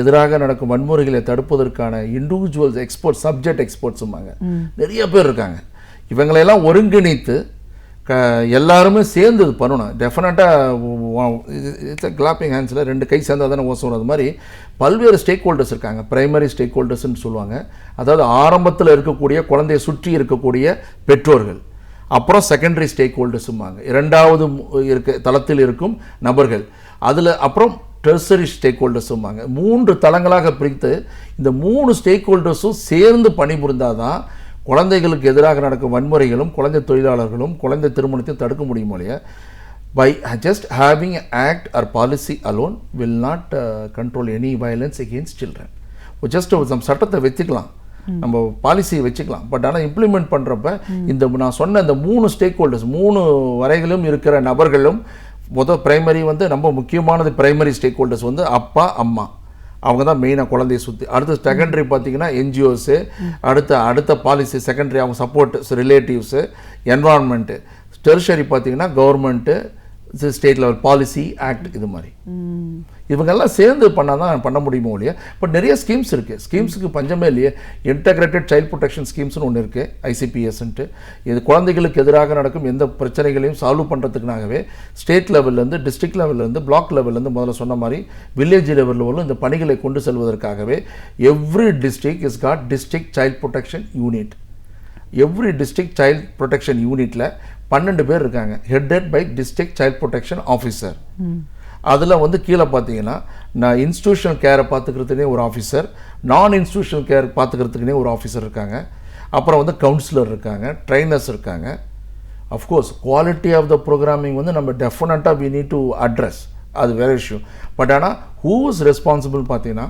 எதிராக நடக்கும் வன்முறைகளை தடுப்பதற்கான இண்டிவிஜுவல் எக்ஸ்பர்ட்ஸ், சப்ஜெக்ட் எக்ஸ்பர்ட்ஸுமாங்க நிறைய பேர் இருக்காங்க. இவங்களையெல்லாம் ஒருங்கிணைத்து எல்லாருமே சேர்ந்து இது பண்ணணும். டெஃபினட்டாக இட்ஸ் கிளாப்பிங் ஹேண்ட்ஸில் 2 கை சேர்ந்தால் தானே ஓசம். அது மாதிரி பல்வேறு ஸ்டேக் ஹோல்டர்ஸ் இருக்காங்க. பிரைமரி ஸ்டேக் ஹோல்டர்ஸ்ன்னு சொல்லுவாங்க. அதாவது ஆரம்பத்தில் இருக்கக்கூடிய குழந்தையை சுற்றி இருக்கக்கூடிய பெற்றோர்கள். அப்புறம் செகண்டரி ஸ்டேக் ஹோல்டர்ஸுமாங்க, 2வது தளத்தில் இருக்கும் நபர்கள். அதில் அப்புறம் டெர்சரி ஸ்டேக் ஹோல்டர்ஸுமாங்க. 3 தளங்களாக பிரித்து இந்த 3 ஸ்டேக் ஹோல்டர்ஸும் சேர்ந்து பணிபுரிந்தால் தான் குழந்தைகளுக்கு எதிராக நடக்கும் வன்முறைகளும் குழந்தை தொழிலாளர்களும் குழந்தை திருமணத்தையும் தடுக்க முடியும். இல்லையா? By just having act or policy alone will not control any violence against children. Just நம்ம சட்டத்தை வச்சுக்கலாம், நம்ம பாலிசியை வச்சுக்கலாம். பட் ஆனால் இம்ப்ளிமெண்ட் பண்ணுறப்ப இந்த நான் சொன்ன இந்த 3 ஸ்டேக் ஹோல்டர்ஸ், 3 வரைகளும் இருக்கிற நபர்களும் பிரைமரி வந்து ரொம்ப முக்கியமானது. பிரைமரி ஸ்டேக் ஹோல்டர்ஸ் வந்து அப்பா, அம்மா, அவங்க தான் மெயினாக குழந்தைய சுற்றி. அடுத்து செகண்டரி பார்த்திங்கன்னா என்ஜிஓஸு, அடுத்த பாலிசி செகண்டரி அவங்க சப்போர்ட் ரிலேட்டிவ்ஸு, என்வாரன்மெண்ட்டு. டெர்ஷரி பார்த்திங்கன்னா government, state level policy act இது மாதிரி இவங்கெல்லாம் சேர்ந்து பண்ணால் தான் பண்ண முடியுமோ இல்லையா. பட் நிறைய ஸ்கீம்ஸ் இருக்குது, ஸ்கீம்ஸுக்கு பஞ்சமே இல்லையே. இன்டகிரேட்டட் சைல்ட் ப்ரொடெக்ஷன் ஸ்கீம்ஸ்னு ஒன்று இருக்குது, ICPSன்ட்டு. இது குழந்தைகளுக்கு எதிராக நடக்கும் எந்த பிரச்சனைகளையும் சால்வ் பண்ணுறதுக்குனாகவே ஸ்டேட் லெவல்லேருந்து, டிஸ்ட்ரிக்ட் லெவல்லேருந்து, பிளாக் லெவல்லேருந்து, முதல்ல சொன்ன மாதிரி வில்லேஜ் லெவலில் இந்த பணிகளை கொண்டு செல்வதற்காகவே every district is got district child protection unit. Every district child protection யூனிட்டில் 12 பேர் இருக்காங்க, headed by district child protection officer. அதில் வந்து கீழே பார்த்தீங்கன்னா நான் இன்ஸ்டியூஷனல் கேரை பார்த்துக்கிறதுனே ஒரு ஆஃபீஸர், நான் இன்ஸ்டியூஷனல் கேர் பார்த்துக்கிறதுக்குனே ஒரு ஆஃபீஸர் இருக்காங்க. அப்புறம் வந்து கவுன்சிலர் இருக்காங்க, ட்ரைனர்ஸ் இருக்காங்க. Of course quality of the programming வந்து நம்ம டெஃபினட்டாக வி நீட் டு அட்ரஸ், அது வேறு விஷயம். பட் ஆனால் ஹூ இஸ் ரெஸ்பான்சிபிள் பார்த்தீங்கன்னா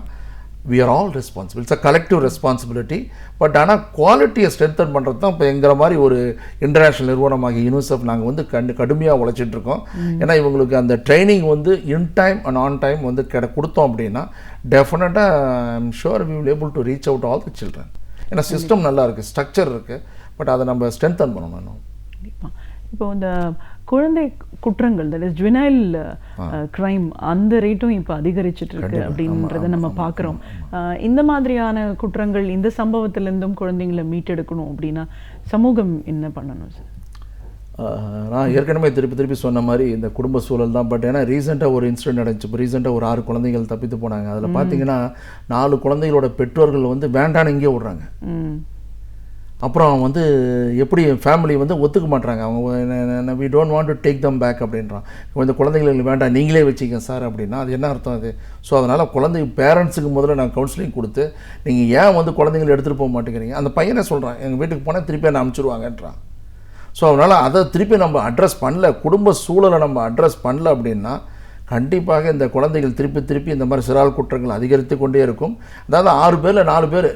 we are all responsible. It's a collective responsibility. But ஆனால் குவாலிட்டியை ஸ்ட்ரென்தன் பண்ணுறது தான் இப்போ எங்கிற மாதிரி ஒரு இன்டர்நேஷ்னல் நிறுவனமாக யூனிசெஃப் நாங்கள் வந்து கடுமையாக உழைச்சிட்ருக்கோம். ஏன்னா இவங்களுக்கு அந்த ட்ரைனிங் வந்து in time and on time வந்து கொடுத்தோம் அப்படின்னா டெஃபினட்டாக I'm sure we will able to reach out all the children. ஏன்னா சிஸ்டம் நல்லா இருக்குது, ஸ்ட்ரக்சர் இருக்குது, பட் அதை நம்ம ஸ்ட்ரென்தன் பண்ணணும் இன்னும். இப்போ இந்த குழந்தை குற்றங்கள், தட் இஸ் ஜுவனைல் கிரைம், அந்த ரேட்டும் இப்போ அதிகரிச்சுட்டு இருக்கு அப்படின்றத நம்ம பார்க்குறோம். இந்த மாதிரியான குற்றங்கள், இந்த சம்பவத்திலேருந்தும் குழந்தைங்களை மீட்டெடுக்கணும் அப்படின்னா சமூகம் என்ன பண்ணணும் சார்? நான் ஏற்கனவே திருப்பி சொன்ன மாதிரி இந்த குடும்ப சூழல் தான். பட் ஏன்னா ரீசெண்டாக ஒரு இன்சிடென்ட் நடந்துச்சு. இப்போ ரீசெண்டாக ஒரு 6 குழந்தைகள் தப்பித்து போனாங்க. அதில் பார்த்தீங்கன்னா 4 குழந்தைகளோட பெற்றோர்கள் வந்து வேண்டான்னு இங்கே விடுறாங்க. அப்புறம் வந்து எப்படி ஃபேமிலி வந்து ஒத்துக்க மாட்டுறாங்க. அவங்க we don't want to take them back அப்படின்றான். இந்த குழந்தைங்களுக்கு வேண்டாம், நீங்களே வச்சுக்க சார் அப்படின்னா அது என்ன அர்த்தம் அது? ஸோ அதனால் குழந்தை பேரண்ட்ஸுக்கு முதல்ல நான் கவுன்சிலிங் கொடுத்து நீங்கள் ஏன் வந்து குழந்தைங்களை எடுத்துகிட்டு போக மாட்டேங்கிறீங்க, அந்த பையனை சொல்கிறான் எங்கள் வீட்டுக்கு போனால் திருப்பி என்ன அனுப்பிச்சிடுவாங்கன்றான். ஸோ அதனால் அதை திருப்பி நம்ம அட்ரஸ் பண்ணல, குடும்ப சூழலை நம்ம அட்ரஸ் பண்ணல அப்படின்னா கண்டிப்பாக இந்த குழந்தைகள் திருப்பி இந்த மாதிரி சிறார் குற்றங்கள் அதிகரித்து கொண்டே இருக்கும். அதாவது 6 பேரில் 4 பேர்,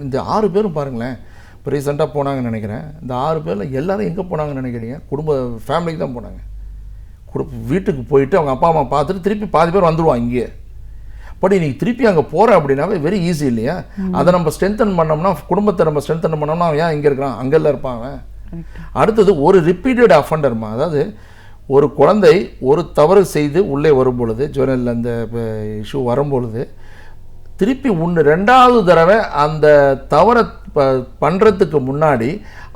இந்த 6 பேரும் பாருங்களேன் இப்போ ரீசெண்டாக போனாங்கன்னு நினைக்கிறேன். இந்த 6 பேரில் எல்லோரும் எங்கே போனாங்கன்னு நினைக்கிறீங்க? குடும்ப ஃபேமிலிக்கு தான் போனாங்க. வீட்டுக்கு போயிட்டு அவங்க அப்பா அம்மா பார்த்துட்டு திருப்பி பாதி பேர் வந்துடுவான் இங்கே. பட் நீ திருப்பி அங்கே போகிற அப்படின்னாவே வெரி ஈஸி இல்லையா? அதை நம்ம ஸ்ட்ரென்தன் பண்ணோம்னா, குடும்பத்தை நம்ம ஸ்ட்ரென்தன் பண்ணோம்னா ஏன் இங்கே இருக்கிறான், அங்கெல்லாம் இருப்பான் அவன். அடுத்தது ஒரு ரிப்பீட்டட் அஃபண்டர்மா, அதாவது ஒரு குழந்தை ஒரு தவறு செய்து உள்ளே வரும்பொழுது, ஜுவனல் அந்த இஷ்யூ வரும்பொழுது திருப்பி 2வது தடவை அந்த தவறை பண்ணுறதுக்கு முன்னாடி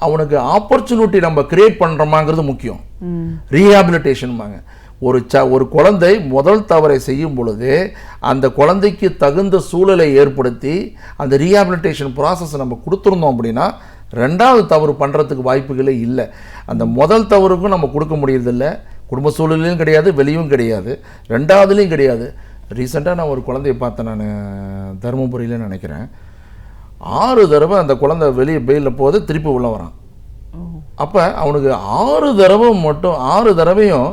அவனுக்கு ஆப்பர்ச்சுனிட்டி நம்ம கிரியேட் பண்ணுறோமாங்கிறது முக்கியம். ரீஹாபிலிட்டேஷன்பாங்க. ஒரு குழந்தை முதல் தவறை செய்யும் பொழுது அந்த குழந்தைக்கு தகுந்த சூழலை ஏற்படுத்தி அந்த ரீஹாபிலிட்டேஷன் ப்ராசஸை நம்ம கொடுத்துருந்தோம் அப்படின்னா 2வது தவறு பண்ணுறதுக்கு வாய்ப்புகளே இல்லை. அந்த முதல் தவறுக்கும் நம்ம கொடுக்க முடியறதில்லை, குடும்ப சூழலையும் கிடையாது, வெளியும் கிடையாது, 2வதுலேயும் கிடையாது. ரீசெண்டாக நான் ஒரு குழந்தைய பார்த்தேன், நான் தருமபுரியில் நினைக்கிறேன். 6 தடவை அந்த குழந்தை வெளியே பெயிலில் போது திருப்பி உள்ளே வரான். அப்போ அவனுக்கு 6 தடவையும்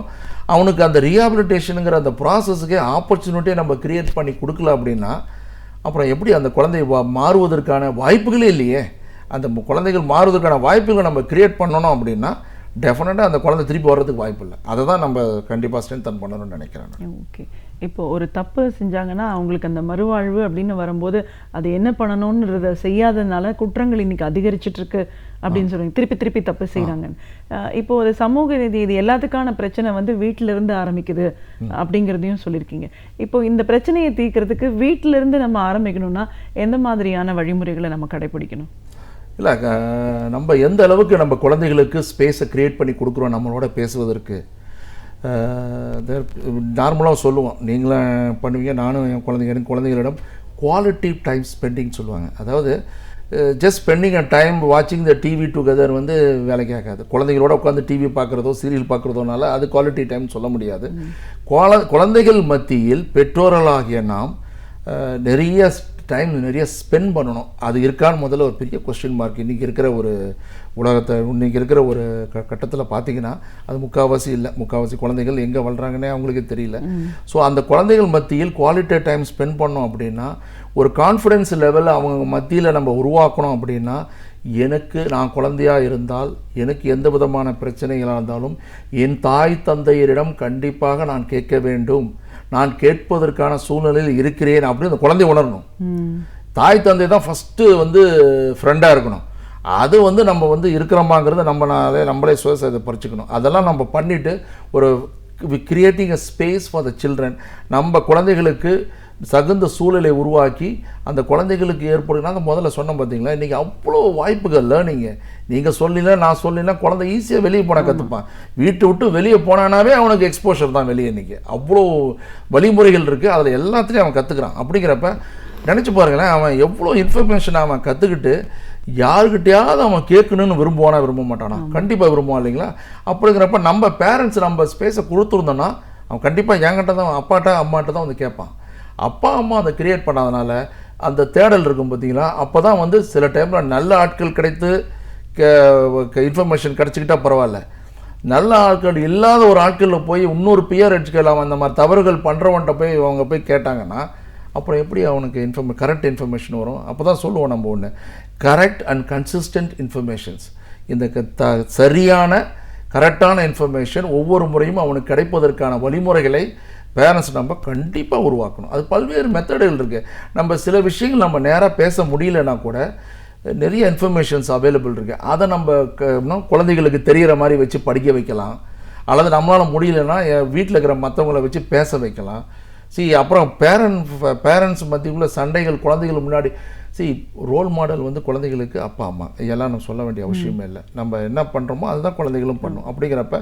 அவனுக்கு அந்த ரீஹாபிலிட்டேஷனுங்கிற அந்த ப்ராசஸுக்கே ஆப்பர்ச்சுனிட்டியை நம்ம கிரியேட் பண்ணி கொடுக்கல அப்படின்னா அப்புறம் எப்படி அந்த குழந்தை மாறுவதற்கான வாய்ப்புகளே இல்லையே. அந்த குழந்தைகள் மாறுவதற்கான வாய்ப்புகளை நம்ம கிரியேட் பண்ணணும் அப்படின்னா டெஃபினட்டாக அந்த குழந்தை திருப்பி வர்றதுக்கு வாய்ப்பு இல்லை. அதை தான் நம்ம கண்டிப்பாக ஸ்ட்ரென்தன் பண்ணணும்னு நினைக்கிறேன். ஓகே, இப்போ ஒரு தப்பு செஞ்சாங்கன்னா அவங்களுக்கு அந்த மறுவாழ்வு அப்படின்னு வரும்போது அது என்ன பண்ணணும்ன்றத செய்யாததுனால குற்றங்கள் இன்னைக்கு அதிகரிச்சுட்டு இருக்கு அப்படின்னு சொல்லுங்க. திருப்பி தப்பு செய்கிறாங்க. இப்போ ஒரு சமூக ரீதி இது எல்லாத்துக்கான பிரச்சனை வந்து வீட்டிலிருந்து ஆரம்பிக்குது அப்படிங்கிறதையும் சொல்லியிருக்கீங்க. இப்போ இந்த பிரச்சனையை தீர்க்கறதுக்கு வீட்டிலிருந்து நம்ம ஆரம்பிக்கணும்னா எந்த மாதிரியான வழிமுறைகளை நம்ம கடைபிடிக்கணும்? இல்லை, நம்ம எந்த அளவுக்கு நம்ம குழந்தைகளுக்கு ஸ்பேஸை க்ரியேட் பண்ணி கொடுக்குறோம் நம்மளோட பேசுவதற்கு. நார்மலாக சொல்லுவோம், நீங்களும் பண்ணுவீங்க, நானும் என் குழந்தைகளிடம் குவாலிட்டி டைம் ஸ்பெண்டிங் சொல்லுவாங்க. அதாவது ஜஸ்ட் ஸ்பெண்டிங் அ டைம் வாட்சிங் த டிவி டுகெதர் வந்து வேலைக்கு ஆகாது. குழந்தைகளோட உட்காந்து டிவி பார்க்குறதோ சீரியல் பார்க்குறதோனால அது குவாலிட்டி டைம் சொல்ல முடியாது. குழந்தைகள் மத்தியில் பெற்றோர்களாகிய நாம் நிறைய நிறைய ஸ்பெண்ட் பண்ணணும். அது இருக்கான்னு முதல்ல ஒரு பெரிய கொஸ்டின் மார்க். இன்றைக்கி இருக்கிற ஒரு உலகத்தை, இன்றைக்கி இருக்கிற ஒரு கட்டத்தில் பார்த்தீங்கன்னா அது முக்கால்வாசி குழந்தைகள் எங்கே வளர்கிறாங்கன்னே அவங்களுக்கு தெரியல. ஸோ அந்த குழந்தைகள் மத்தியில் குவாலிட்டி டைம் ஸ்பெண்ட் பண்ணோம் அப்படின்னா ஒரு கான்ஃபிடென்ஸ் லெவல் அவங்க மத்தியில் நம்ம உருவாக்கணும். அப்படின்னா நான் குழந்தையாக இருந்தால் எனக்கு எந்த விதமான பிரச்சனைகளாக இருந்தாலும் என் தாய் தந்தையரிடம் கண்டிப்பாக நான் கேட்க வேண்டும், நான் கேட்பதற்கான சூழ்நிலையில் இருக்கிறேன் அப்படின்னு அந்த குழந்தை உணரணும். தாய் தந்தை தான் ஃபஸ்ட்டு வந்து ஃப்ரெண்டாக இருக்கணும். அது வந்து நம்ம வந்து இருக்கிறோமாங்கிறத நம்மளே சுயசை பறிச்சுக்கணும். அதெல்லாம் நம்ம பண்ணிவிட்டு ஒரு creating a space for the children. நம்ம குழந்தைகளுக்கு தகுந்த சூழலை உருவாக்கி அந்த குழந்தைகளுக்கு ஏற்படுனா அந்த முதல்ல சொன்னோம் பார்த்தீங்களா, இன்றைக்கி அவ்வளோ வாய்ப்புகள் லேர்னிங்கு. நீங்கள் சொல்லல நான் சொல்லலைன்னா குழந்தை ஈஸியாக வெளியே போனால் கற்றுப்பான். வீட்டை விட்டு வெளியே போனானாவே அவனுக்கு எக்ஸ்போஷர் தான் வெளியே. இன்றைக்கி அவ்வளோ வழிமுறைகள் இருக்குது, அதில் எல்லாத்துலேயும் அவன் கற்றுக்குறான். அப்படிங்கிறப்ப நினச்சி பாருங்களேன், அவன் எவ்வளோ இன்ஃபர்மேஷன் அவன் கற்றுக்கிட்டு யாருக்கிட்டையாவது அவன் கேட்கணுன்னு விரும்புவானா விரும்ப மாட்டானா? கண்டிப்பாக விரும்புவான் இல்லைங்களா? அப்படிங்கிறப்ப நம்ம பேரண்ட்ஸ் நம்ம ஸ்பேஸை கொடுத்துருந்தோன்னா அவன் கண்டிப்பாக என்கிட்ட தான், அப்பாட்ட அம்மாட்ட தான் வந்து கேட்பான். அப்பா அம்மா அதை கிரியேட் பண்ணாதனால அந்த தேடல் இருக்கும் பார்த்தீங்களா, அப்போ தான் வந்து சில டைமில் நல்ல ஆட்கள் கிடைத்து இன்ஃபர்மேஷன் கிடச்சிக்கிட்டா பரவாயில்ல, நல்ல ஆட்கள் இல்லாத ஒரு ஆட்களில் போய் இன்னொரு பியர் எடுத்துக்கலாம் அந்த மாதிரி தவறுகள் பண்ணுறவன்ட்ட போய் அவங்க போய் கேட்டாங்கன்னா அப்புறம் எப்படி அவனுக்கு கரெக்ட் இன்ஃபர்மேஷன் வரும்? அப்போ தான் சொல்லுவோம் நம்ம ஒன்று, கரெக்ட் அண்ட் கன்சிஸ்டன்ட் இன்ஃபர்மேஷன்ஸ். இந்த சரியான கரெக்டான இன்ஃபர்மேஷன் ஒவ்வொரு முறையும் அவனுக்கு கிடைப்பதற்கான வழிமுறைகளை பேரண்ட்ஸ் நம்ம கண்டிப்பாக உருவாக்கணும். அது பல்வேறு மெத்தடுகள் இருக்குது. நம்ம சில விஷயங்கள் நம்ம நேராக பேச முடியலன்னா கூட நிறைய இன்ஃபர்மேஷன்ஸ் அவைலபிள் இருக்குது. அதை நம்ம குழந்தைகளுக்கு தெரிகிற மாதிரி வச்சு படிக்க வைக்கலாம், அல்லது நம்மளால் முடியலன்னா வீட்டில் இருக்கிற மற்றவங்களை வச்சு பேச வைக்கலாம். அப்புறம் பேரண்ட்ஸ் மத்தியுள்ள சண்டைகள் குழந்தைகள் முன்னாடி ரோல் மாடல் வந்து குழந்தைகளுக்கு அப்பா அம்மா, இதெல்லாம் நம்ம சொல்ல வேண்டிய அவசியமே இல்லை. நம்ம என்ன பண்ணுறோமோ அதுதான் குழந்தைகளும் பண்ணும். அப்படிங்கிறப்ப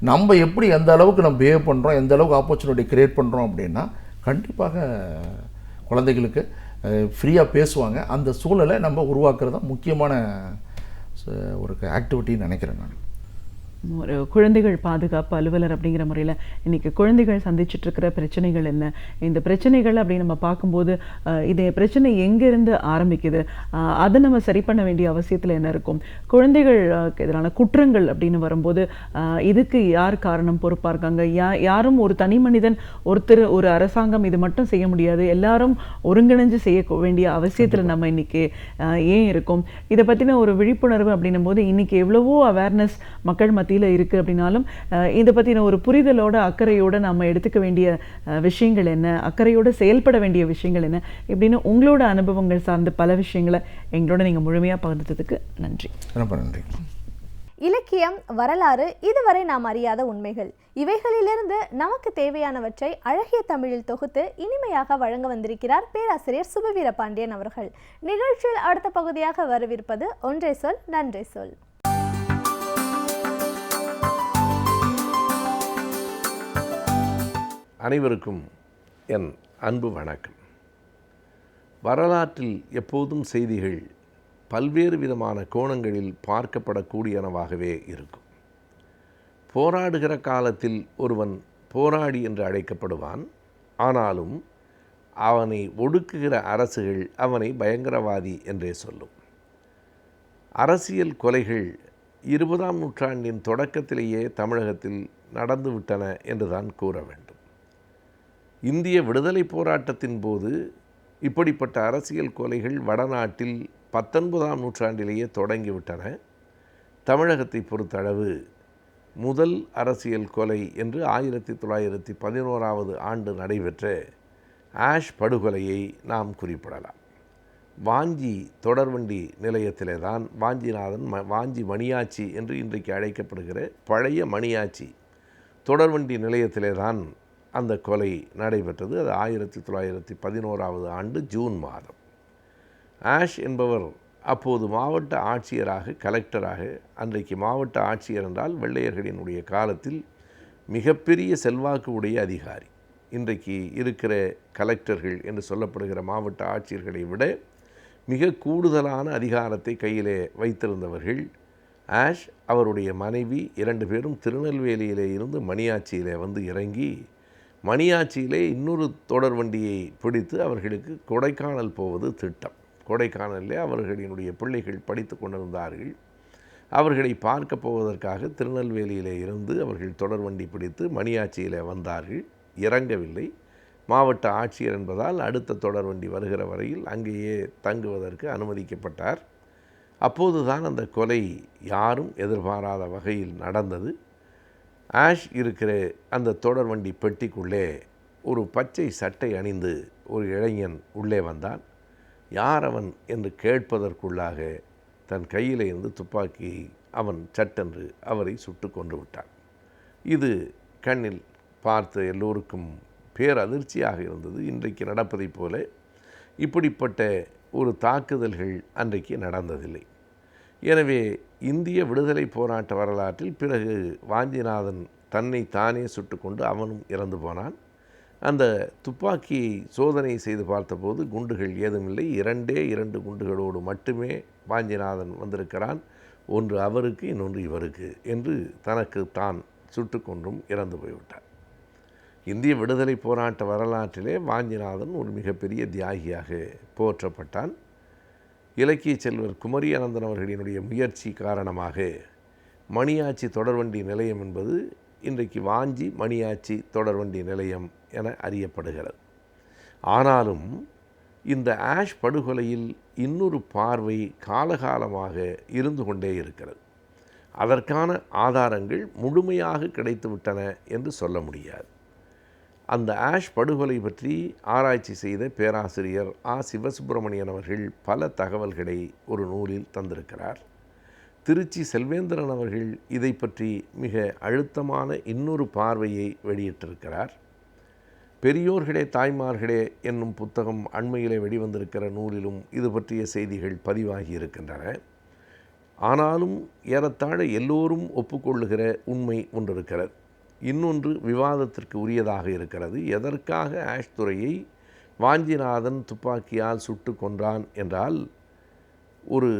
நம்ம எப்படி எந்த அளவுக்கு நம்ம பிஹேவ் பண்ணுறோம், எந்த அளவுக்கு ஆப்பர்ச்சுனிட்டி க்ரியேட் பண்ணுறோம் அப்படின்னா கண்டிப்பாக குழந்தைகளுக்கு ஃப்ரீயாக பேசுவாங்க. அந்த சூழலை நம்ம உருவாக்குறது தான் முக்கியமான ஒரு ஆக்டிவிட்டின்னு நினைக்கிறேன் நான். ஒரு குழந்தைகள் பாதுகாப்பு அலுவலர் அப்படிங்கிற முறையில் இன்றைக்கி குழந்தைகள் சந்திச்சுட்டு இருக்கிற பிரச்சனைகள் என்ன, இந்த பிரச்சனைகள் அப்படின்னு நம்ம பார்க்கும்போது இதே பிரச்சனை எங்கேருந்து ஆரம்பிக்குது, அதை நம்ம சரி பண்ண வேண்டிய அவசியத்தில் என்ன இருக்கும், குழந்தைகள் எதிரான குற்றங்கள் அப்படின்னு வரும்போது இதுக்கு யார் காரணம் பொறுப்பாக இருக்காங்க, யாரும் ஒரு தனி மனிதன் ஒருத்தர் ஒரு அரசாங்கம் இது மட்டும் செய்ய முடியாது, எல்லாரும் ஒருங்கிணைஞ்சு செய்ய வேண்டிய அவசியத்தில் நம்ம இன்றைக்கி ஏன் இருக்கும், இதை பற்றின ஒரு விழிப்புணர்வு அப்படின்னும் போது இன்றைக்கி எவ்வளவோ அவேர்னஸ் மக்கள் மத்தியில் இருக்குது அப்படின்னாலும் இதை பற்றின ஒரு புரிதலோட அக்கறையோடு நம்ம எடுத்துக்க வேண்டிய விஷயங்கள் என்ன, அக்கறையோடு செயல்பட வேண்டிய விஷயங்கள் என்ன இப்படின்னு உங்களோட அனுபவங்கள் சார்ந்த பல விஷயங்களை எங்களோட நீங்கள் முழுமையாக பகிர்ந்ததுக்கு நன்றி. ரொம்ப நன்றி. இலக்கியம், வரலாறு, இதுவரை நாம் அறியாத உண்மைகள், இவைகளிலிருந்து நமக்கு தேவையானவற்றை அழகிய தமிழில் தொகுத்து இனிமையாக வழங்க வந்திருக்கிறார் பேராசிரியர் சுபவீர பாண்டியன் அவர்கள். நிகழ்ச்சியில் அடுத்த பகுதியாக வரவிருப்பது ஒன்றே சொல் நன்றே சொல். அனைவருக்கும் என் அன்பு வணக்கம். வரலாற்றில் எப்போதும் செய்திகள் பல்வேறு விதமான கோணங்களில் பார்க்கப்படக்கூடியனவாகவே இருக்கும். போராடுகிற காலத்தில் ஒருவன் போராடி என்று அழைக்கப்படுவான். ஆனாலும் அவனை ஒடுக்குகிற அரசுகள் அவனை பயங்கரவாதி என்றே சொல்லும். அரசியல் கொலைகள் 20ஆம் நூற்றாண்டின் தொடக்கத்திலேயே தமிழகத்தில் நடந்துவிட்டன என்றுதான் கூற வேண்டும். இந்திய விடுதலை போராட்டத்தின் போது இப்படிப்பட்ட அரசியல் கொலைகள் வடநாட்டில் 19ஆம் நூற்றாண்டிலேயே தொடங்கிவிட்டன. தமிழகத்தை பொறுத்தளவு முதல் அரசியல் கொலை என்று 1911ஆவது ஆண்டு நடைபெற்ற ஆஷ் படுகொலையை நாம் குறிப்பிடலாம். வாஞ்சி தொடர்வண்டி நிலையத்திலே தான் வாஞ்சி மணியாச்சி என்று இன்றைக்கு அழைக்கப்படுகிற பழைய மணியாச்சி தொடர்வண்டி நிலையத்திலே தான் அந்த கொலை நடைபெற்றது. அது 1911ஆவது ஆண்டு ஜூன் மாதம். ஆஷ் என்பவர் அப்போது மாவட்ட ஆட்சியராக, கலெக்டராக, அன்றைக்கு மாவட்ட ஆட்சியர் என்றால் வெள்ளையர்களினுடைய காலத்தில் மிகப்பெரிய செல்வாக்கு உடைய அதிகாரி. இன்றைக்கு இருக்கிற கலெக்டர்கள் என்று சொல்லப்படுகிற மாவட்ட ஆட்சியர்களை விட மிக கூடுதலான அதிகாரத்தை கையிலே வைத்திருந்தவர்கள் ஆஷ். அவருடைய மனைவி 2 பேரும் திருநெல்வேலியிலே இருந்து மணியாச்சியிலே வந்து இறங்கி மணியாச்சியிலே இன்னொரு தொடர் வண்டியை பிடித்து அவர்களுக்கு கொடைக்கானல் போவது திட்டம். கொடைக்கானலிலே அவர்களினுடைய பிள்ளைகள் படித்து கொண்டிருந்தார்கள். அவர்களை பார்க்க போவதற்காக திருநெல்வேலியிலே இருந்து அவர்கள் தொடர் வண்டி பிடித்து மணியாச்சியிலே வந்தார்கள். இறங்கவில்லை. மாவட்ட ஆட்சியர் என்பதால் அடுத்த தொடர் வண்டி வருகிற வரையில் அங்கேயே தங்குவதற்கு அனுமதிக்கப்பட்டார். அப்போதுதான் அந்த கொலை யாரும் எதிர்பாராத வகையில் நடந்தது. ஆஷ் இருக்கிற அந்த தொடர் வண்டி பெட்டிக்குள்ளே ஒரு பச்சை சட்டை அணிந்து ஒரு இளைஞன் உள்ளே வந்தான். யார் அவன் என்று கேட்பதற்குள்ளாக தன் கையிலே இருந்து துப்பாக்கியை அவன் சட்டென்று அவரை சுட்டு கொன்று விட்டான். இது கண்ணில் பார்த்த எல்லோருக்கும் பேரதிர்ச்சியாக இருந்தது. இன்றைக்கு நடப்பதைப் போல இப்படிப்பட்ட ஒரு தாக்குதல்கள் அன்றைக்கு நடந்ததில்லை. எனவே இந்திய விடுதலை போராட்ட வரலாற்றில் பிறகு வாஞ்சிநாதன் தன்னை தானே சுட்டுக்கொண்டு அவனும் இறந்து போனான். அந்த துப்பாக்கியை சோதனை செய்து பார்த்தபோது குண்டுகள் ஏதுமில்லை. 2 குண்டுகளோடு மட்டுமே வாஞ்சிநாதன் வந்திருக்கிறான். ஒன்று அவருக்கு, இன்னொன்று இவருக்கு என்று தனக்கு தான் சுட்டுக்கொண்டும் இறந்து போய்விட்டார். இந்திய விடுதலை போராட்ட வரலாற்றிலே வாஞ்சிநாதன் ஒரு மிகப்பெரிய தியாகியாக போற்றப்பட்டான். இலக்கிய செல்வர் குமரி அனந்தன் அவர்களினுடைய முயற்சி காரணமாக மணியாச்சி தொடர்வண்டி நிலையம் என்பது இன்றைக்கு வாஞ்சி மணியாச்சி தொடர்வண்டி நிலையம் என அறியப்படுகிறது. ஆனாலும் இந்த ஆஷ் படுகொலையில் இன்னொரு பார்வை காலகாலமாக இருந்து கொண்டே இருக்கிறது. அதற்கான ஆதாரங்கள் முழுமையாக கிடைத்துவிட்டன என்று சொல்ல முடியாது. அந்த ஆஷ் படுகொலை பற்றி ஆராய்ச்சி செய்த பேராசிரியர் சிவசுப்பிரமணியன் அவர்கள் பல தகவல்களை ஒரு நூலில் தந்திருக்கிறார். திருச்சி செல்வேந்திரன் அவர்கள் இதை பற்றி மிக அழுத்தமான இன்னொரு பார்வையை வெளியிட்டிருக்கிறார். பெரியோர்களே தாய்மார்களே என்னும் புத்தகம் அண்மையிலே வெளிவந்திருக்கிற நூலிலும் இது பற்றிய செய்திகள் பதிவாகி இருக்கின்றன. ஆனாலும் ஏறத்தாழ எல்லோரும் ஒப்புக்கொள்ளுகிற உண்மை ஒன்று இருக்கிறது. இன்னொன்று விவாதத்திற்கு உரியதாக இருக்கிறது. எதற்காக ஆஷ் துரையை வாஞ்சிநாதன் துப்பாக்கியால் சுட்டு கொன்றான் என்றால், ஒரு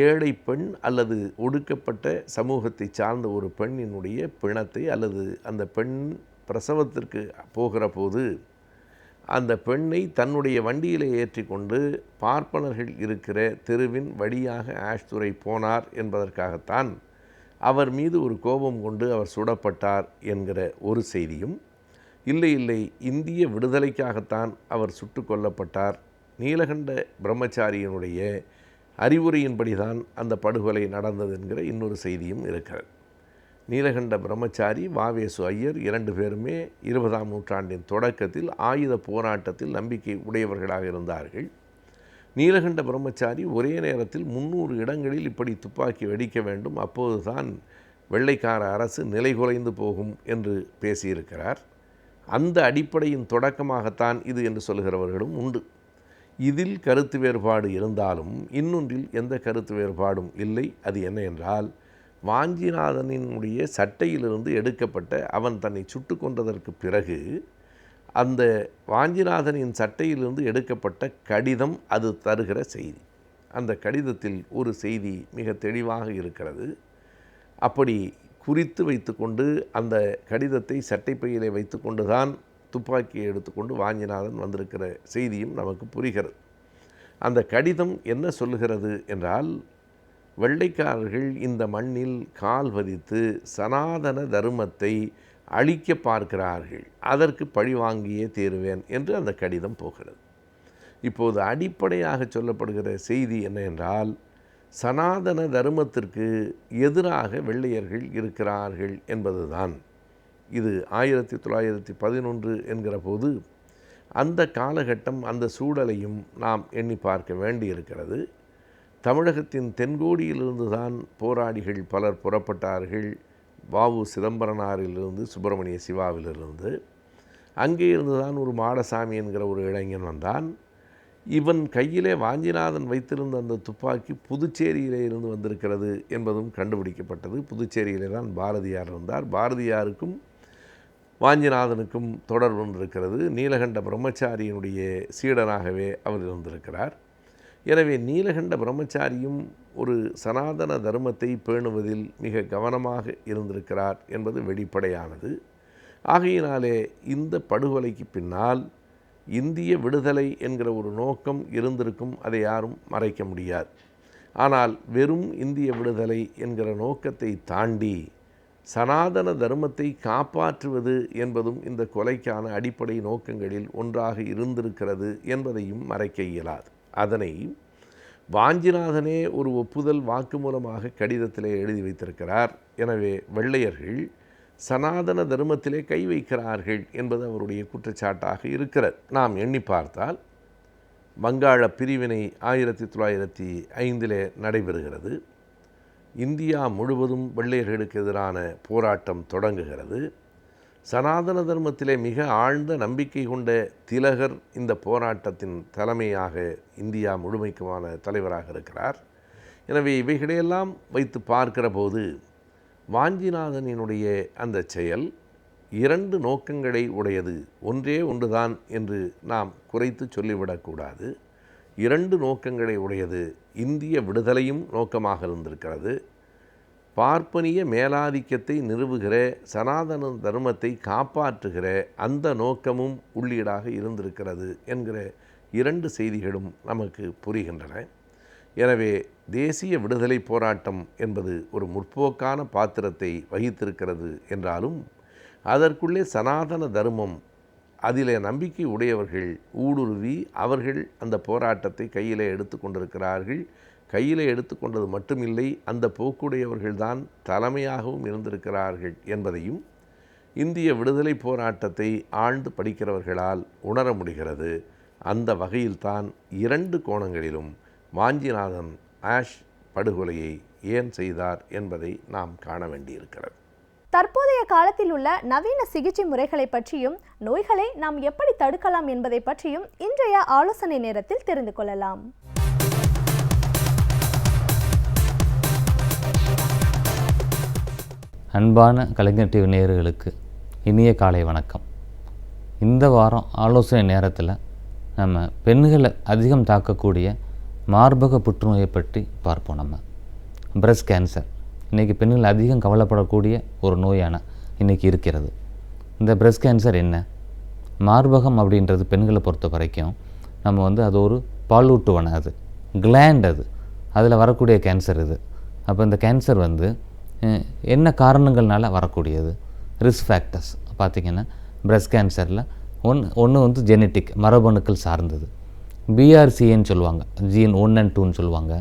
ஏழை பெண் அல்லது ஒடுக்கப்பட்ட சமூகத்தை சார்ந்த ஒரு பெண்ணினுடைய பிணத்தை, அல்லது அந்த பெண் பிரசவத்திற்கு போகிற போது அந்த பெண்ணை தன்னுடைய வண்டியிலே ஏற்றி கொண்டு பார்ப்பனர்கள் இருக்கிற தெருவின் வழியாக ஆஷ் துரை போனார் என்பதற்காகத்தான் அவர் மீது ஒரு கோபம் கொண்டு அவர் சுடப்பட்டார் என்கிற ஒரு செய்தியும், இல்லை இந்திய விடுதலைக்காகத்தான் அவர் சுட்டு கொல்லப்பட்டார், நீலகண்ட பிரம்மச்சாரியினுடைய அறிவுரையின்படிதான் அந்த படுகொலை நடந்தது என்கிற இன்னொரு செய்தியும் இருக்கிறது. நீலகண்ட பிரம்மச்சாரி, வாவேசு ஐயர் 2 பேருமே 20ஆம் நூற்றாண்டின் தொடக்கத்தில் ஆயுத போராட்டத்தில் நம்பிக்கை உடையவர்களாக இருந்தார்கள். நீலகண்ட பிரம்மச்சாரி ஒரே நேரத்தில் 300 இடங்களில் இப்படி துப்பாக்கி வெடிக்க வேண்டும், அப்போதுதான் வெள்ளைக்கார அரசு நிலைகுலைந்து போகும் என்று பேசியிருக்கிறார். அந்த அடிப்படையின் தொடக்கமாகத்தான் இது என்று சொல்கிறவர்களும் உண்டு. இதில் கருத்து வேறுபாடு இருந்தாலும் இன்னொன்றில் எந்த கருத்து வேறுபாடும் இல்லை. அது என்ன என்றால், வாஞ்சிநாதனினுடைய சட்டையிலிருந்து எடுக்கப்பட்ட, அவன் தன்னை சுட்டு கொன்றதற்கு பிறகு அந்த வாஞ்சிநாதனின் சட்டையிலிருந்து எடுக்கப்பட்ட கடிதம் அது தருகிற செய்தி. அந்த கடிதத்தில் ஒரு செய்தி மிக தெளிவாக இருக்கிறது. அப்படி குறித்து வைத்துக்கொண்டு அந்த கடிதத்தை சட்டைப்பையிலே வைத்து கொண்டு தான் துப்பாக்கியை எடுத்துக்கொண்டு வாஞ்சிநாதன் வந்திருக்கிற செய்தியும் நமக்கு புரிகிறது. அந்த கடிதம் என்ன சொல்லுகிறது என்றால், வெள்ளைக்காரர்கள் இந்த மண்ணில் கால் பதித்து சனாதன தர்மத்தை அழிக்க பார்க்கிறார்கள், அதற்கு பழிவாங்கியே தீருவேன் என்று அந்த கடிதம் போகிறது. இப்போது அடிப்படையாக சொல்லப்படுகிற செய்தி என்ன என்றால், சனாதன தர்மத்திற்கு எதிராக வெள்ளையர்கள் இருக்கிறார்கள் என்பதுதான். இது 1911 என்கிற போது அந்த காலகட்டம், அந்த சூழலையும் நாம் எண்ணி பார்க்க வேண்டியிருக்கிறது. தமிழகத்தின் தென்கோடியிலிருந்து தான் போராளிகள் பலர் புறப்பட்டார்கள். வாவு சிதம்பரனாரிலிருந்து, சுப்பிரமணிய சிவாவிலிருந்து. அங்கே இருந்து தான் ஒரு மாடசாமி என்கிற ஒரு இளைஞன் வந்தான். இவன் கையிலே வாஞ்சிநாதன் வைத்திருந்த அந்த துப்பாக்கி புதுச்சேரியிலே இருந்து வந்திருக்கிறது என்பதும் கண்டுபிடிக்கப்பட்டது. புதுச்சேரியிலே தான் பாரதியார் இருந்தார். பாரதியாருக்கும் வாஞ்சிநாதனுக்கும் தொடர்பு இருக்கிறது. நீலகண்ட பிரம்மச்சாரியினுடைய சீடனாகவே அவர் இருந்திருக்கிறார். எனவே நீலகண்ட பிரம்மச்சாரியும் ஒரு சனாதன தர்மத்தை பேணுவதில் மிக கவனமாக இருந்திருக்கிறார் என்பது வெளிப்படையானது. ஆகையினாலே இந்த படுகொலைக்கு பின்னால் இந்திய விடுதலை என்கிற ஒரு நோக்கம் இருந்திருக்கும், அதை யாரும் மறைக்க முடியாது. ஆனால் வெறும் இந்திய விடுதலை என்கிற நோக்கத்தை தாண்டி சனாதன தர்மத்தை காப்பாற்றுவது என்பதும் இந்த கொலைக்கான அடிப்படை நோக்கங்களில் ஒன்றாக இருந்திருக்கிறது என்பதையும் மறைக்க இயலாது. அதனை வாஞ்சிநாதனே ஒரு ஒப்புதல் வாக்குமூலமாக கடிதத்திலே எழுதி வைத்திருக்கிறார். எனவே வெள்ளையர்கள் சனாதன தர்மத்திலே கை வைக்கிறார்கள் என்பது அவருடைய குற்றச்சாட்டாக இருக்கிறது. நாம் எண்ணி பார்த்தால் வங்காள பிரிவினை 1905 நடைபெறுகிறது. இந்தியா முழுவதும் வெள்ளையர்களுக்கு எதிரான போராட்டம் தொடங்குகிறது. சனாதன தர்மத்திலே மிக ஆழ்ந்த நம்பிக்கை கொண்ட திலகர் இந்த போராட்டத்தின் தலைமையாக இந்தியா முழுமைக்குமான தலைவராக இருக்கிறார். எனவே இவைகளையெல்லாம் வைத்து பார்க்கிற போது வாஞ்சிநாதனினுடைய அந்த செயல் 2 நோக்கங்களை உடையது. ஒன்றே ஒன்றுதான் என்று நாம் குறைத்து சொல்லிவிடக்கூடாது. 2 நோக்கங்களை உடையது. இந்திய விடுதலையும் நோக்கமாக இருந்திருக்கிறது. பார்ப்பனிய மேலாதிக்கத்தை நிறுவுகிற சனாதன தர்மத்தை காப்பாற்றுகிற அந்த நோக்கமும் உள்ளீடாக இருந்திருக்கிறது என்கிற 2 செய்திகளும் நமக்கு புரிகின்றன. எனவே தேசிய விடுதலை போராட்டம் என்பது ஒரு முற்போக்கான பாத்திரத்தை வகித்திருக்கிறது என்றாலும் அதற்குள்ளே சனாதன தர்மம் அதிலே நம்பிக்கை உடையவர்கள் ஊடுருவி அவர்கள் அந்த போராட்டத்தை கையிலே எடுத்து கொண்டிருக்கிறார்கள். கையிலே எடுத்துக்கொண்டது மட்டுமில்லை, அந்த போக்குடையவர்கள்தான் தலைமையாகவும் இருந்திருக்கிறார்கள் என்பதையும் இந்திய விடுதலை போராட்டத்தை ஆழ்ந்து படிக்கிறவர்களால் உணர முடிகிறது. அந்த வகையில்தான் 2 கோணங்களிலும் வாஞ்சிநாதன் ஆஷ் படுகொலையை ஏன் செய்தார் என்பதை நாம் காண வேண்டியிருக்கிறது. தற்போதைய காலத்தில் உள்ள நவீன சிகிச்சை முறைகளை பற்றியும் நோய்களை நாம் எப்படி தடுக்கலாம் என்பதை பற்றியும் இன்றைய ஆலோசனை நேரத்தில் தெரிந்து கொள்ளலாம். அன்பான கலைஞர் டிவி நேயர்களுக்கு இனிய காலை வணக்கம். இந்த வாரம் ஆலோசனை நேரத்தில் நம்ம பெண்களை அதிகம் தாக்கக்கூடிய மார்பக புற்றுநோயை பற்றி பார்ப்போம். நம்ம பிரஸ்ட் கேன்சர் இன்றைக்கி பெண்கள் அதிகம் கவலைப்படக்கூடிய ஒரு நோயான இன்றைக்கி இருக்கிறது. இந்த பிரஸ்ட் கேன்சர் என்ன? மார்பகம் அப்படின்றது பெண்களை பொறுத்த வரைக்கும் நம்ம அது ஒரு பாலூட்டுவன, அது கிளாண்ட், அதில் வரக்கூடிய கேன்சர் இது. அப்போ இந்த கேன்சர் என்ன காரணங்கள்னால வரக்கூடியது? ரிஸ்க் ஃபேக்டர்ஸ் பார்த்திங்கன்னா பிரஸ்ட் கேன்சரில் ஒன்று ஜெனட்டிக், மரபணுக்கள் சார்ந்தது. பிஆர்சிஏன்னு சொல்லுவாங்க, ஜீன் 1 and 2ன்னு சொல்லுவாங்க.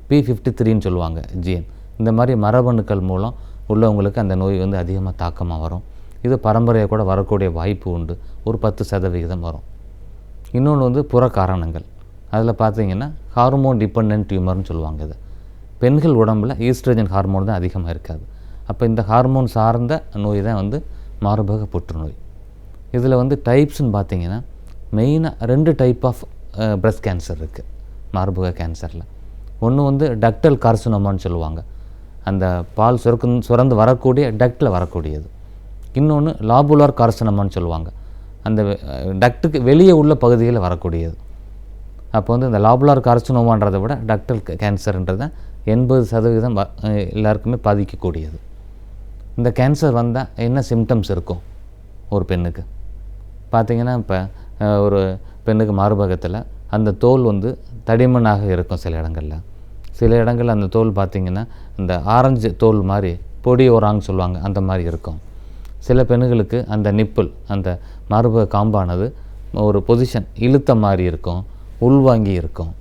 P53ன்னு சொல்லுவாங்க ஜீன். இந்த மாதிரி மரபணுக்கள் மூலம் உள்ளவங்களுக்கு அந்த நோய் அதிகமாக தாக்கமாக வரும். இது பரம்பரையாக கூட வரக்கூடிய வாய்ப்பு உண்டு, ஒரு 10% வரும். இன்னொன்று புற காரணங்கள். அதில் பார்த்திங்கன்னா ஹார்மோன் டிபெண்டன்ட் டியூமர்னு சொல்லுவாங்க. இது பெண்கள் உடம்பில் ஈஸ்ட்ரோஜன் ஹார்மோன் தான் அதிகமாக இருக்காது. அப்போ இந்த ஹார்மோன் சார்ந்த நோய் தான் மார்பக புற்றுநோய். இதில் டைப்ஸ்ன்னு பார்த்திங்கன்னா மெயினாக 2 டைப் ஆஃப் பிரஸ்ட் கேன்சர் இருக்குது மார்பக கேன்சரில். ஒன்று டக்டல் கார்சினோமான்னு சொல்லுவாங்க, அந்த பால் சுரந்து வரக்கூடிய டக்டில் வரக்கூடியது. இன்னொன்று லாபுலார் கார்சினோமான்னு சொல்லுவாங்க, அந்த டக்டுக்கு வெளியே உள்ள பகுதிகளில் வரக்கூடியது. அப்போ இந்த லாபுலார் கார்சினோமான்றதை விட டக்டல் கேன்சர்ன்றது தான் 80% எல்லாருக்குமே பாதிக்கக்கூடியது. இந்த கேன்சர் வந்தால் என்ன சிம்டம்ஸ் இருக்கும் ஒரு பெண்ணுக்கு? பார்த்திங்கன்னா இப்போ ஒரு பெண்ணுக்கு மார்பகத்தில் அந்த தோல் தடிமனாக இருக்கும். சில இடங்களில் அந்த தோல் பார்த்திங்கன்னா இந்த ஆரஞ்சு தோல் மாதிரி பொடி ஓராங்கன்னு சொல்லுவாங்க, அந்த மாதிரி இருக்கும். சில பெண்களுக்கு அந்த நிப்பிள், அந்த மார்பக காம்பானது ஒரு பொசிஷன் இழுத்த மாதிரி இருக்கும், உள்வாங்கி இருக்கும்.